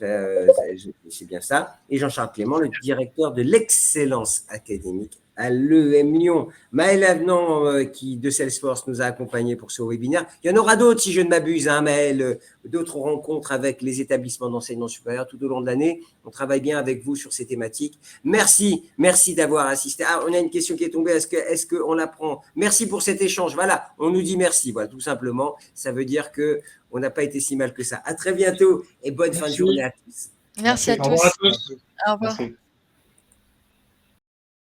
C'est bien ça. Et Jean-Charles Clément, le directeur de l'excellence académique à l'EM Lyon. Maëlle Avenant, qui de Salesforce nous a accompagnés pour ce webinaire. Il y en aura d'autres, si je ne m'abuse, Maëlle, d'autres rencontres avec les établissements d'enseignement supérieur tout au long de l'année. On travaille bien avec vous sur ces thématiques. Merci d'avoir assisté. On a une question qui est tombée. Est-ce qu'on la prend? Merci pour cet échange. Voilà, on nous dit merci. Voilà, tout simplement. Ça veut dire qu'on n'a pas été si mal que ça. À très bientôt et bonne fin de journée à tous.
Merci à tous.
Au revoir à tous.
Au revoir.
Merci.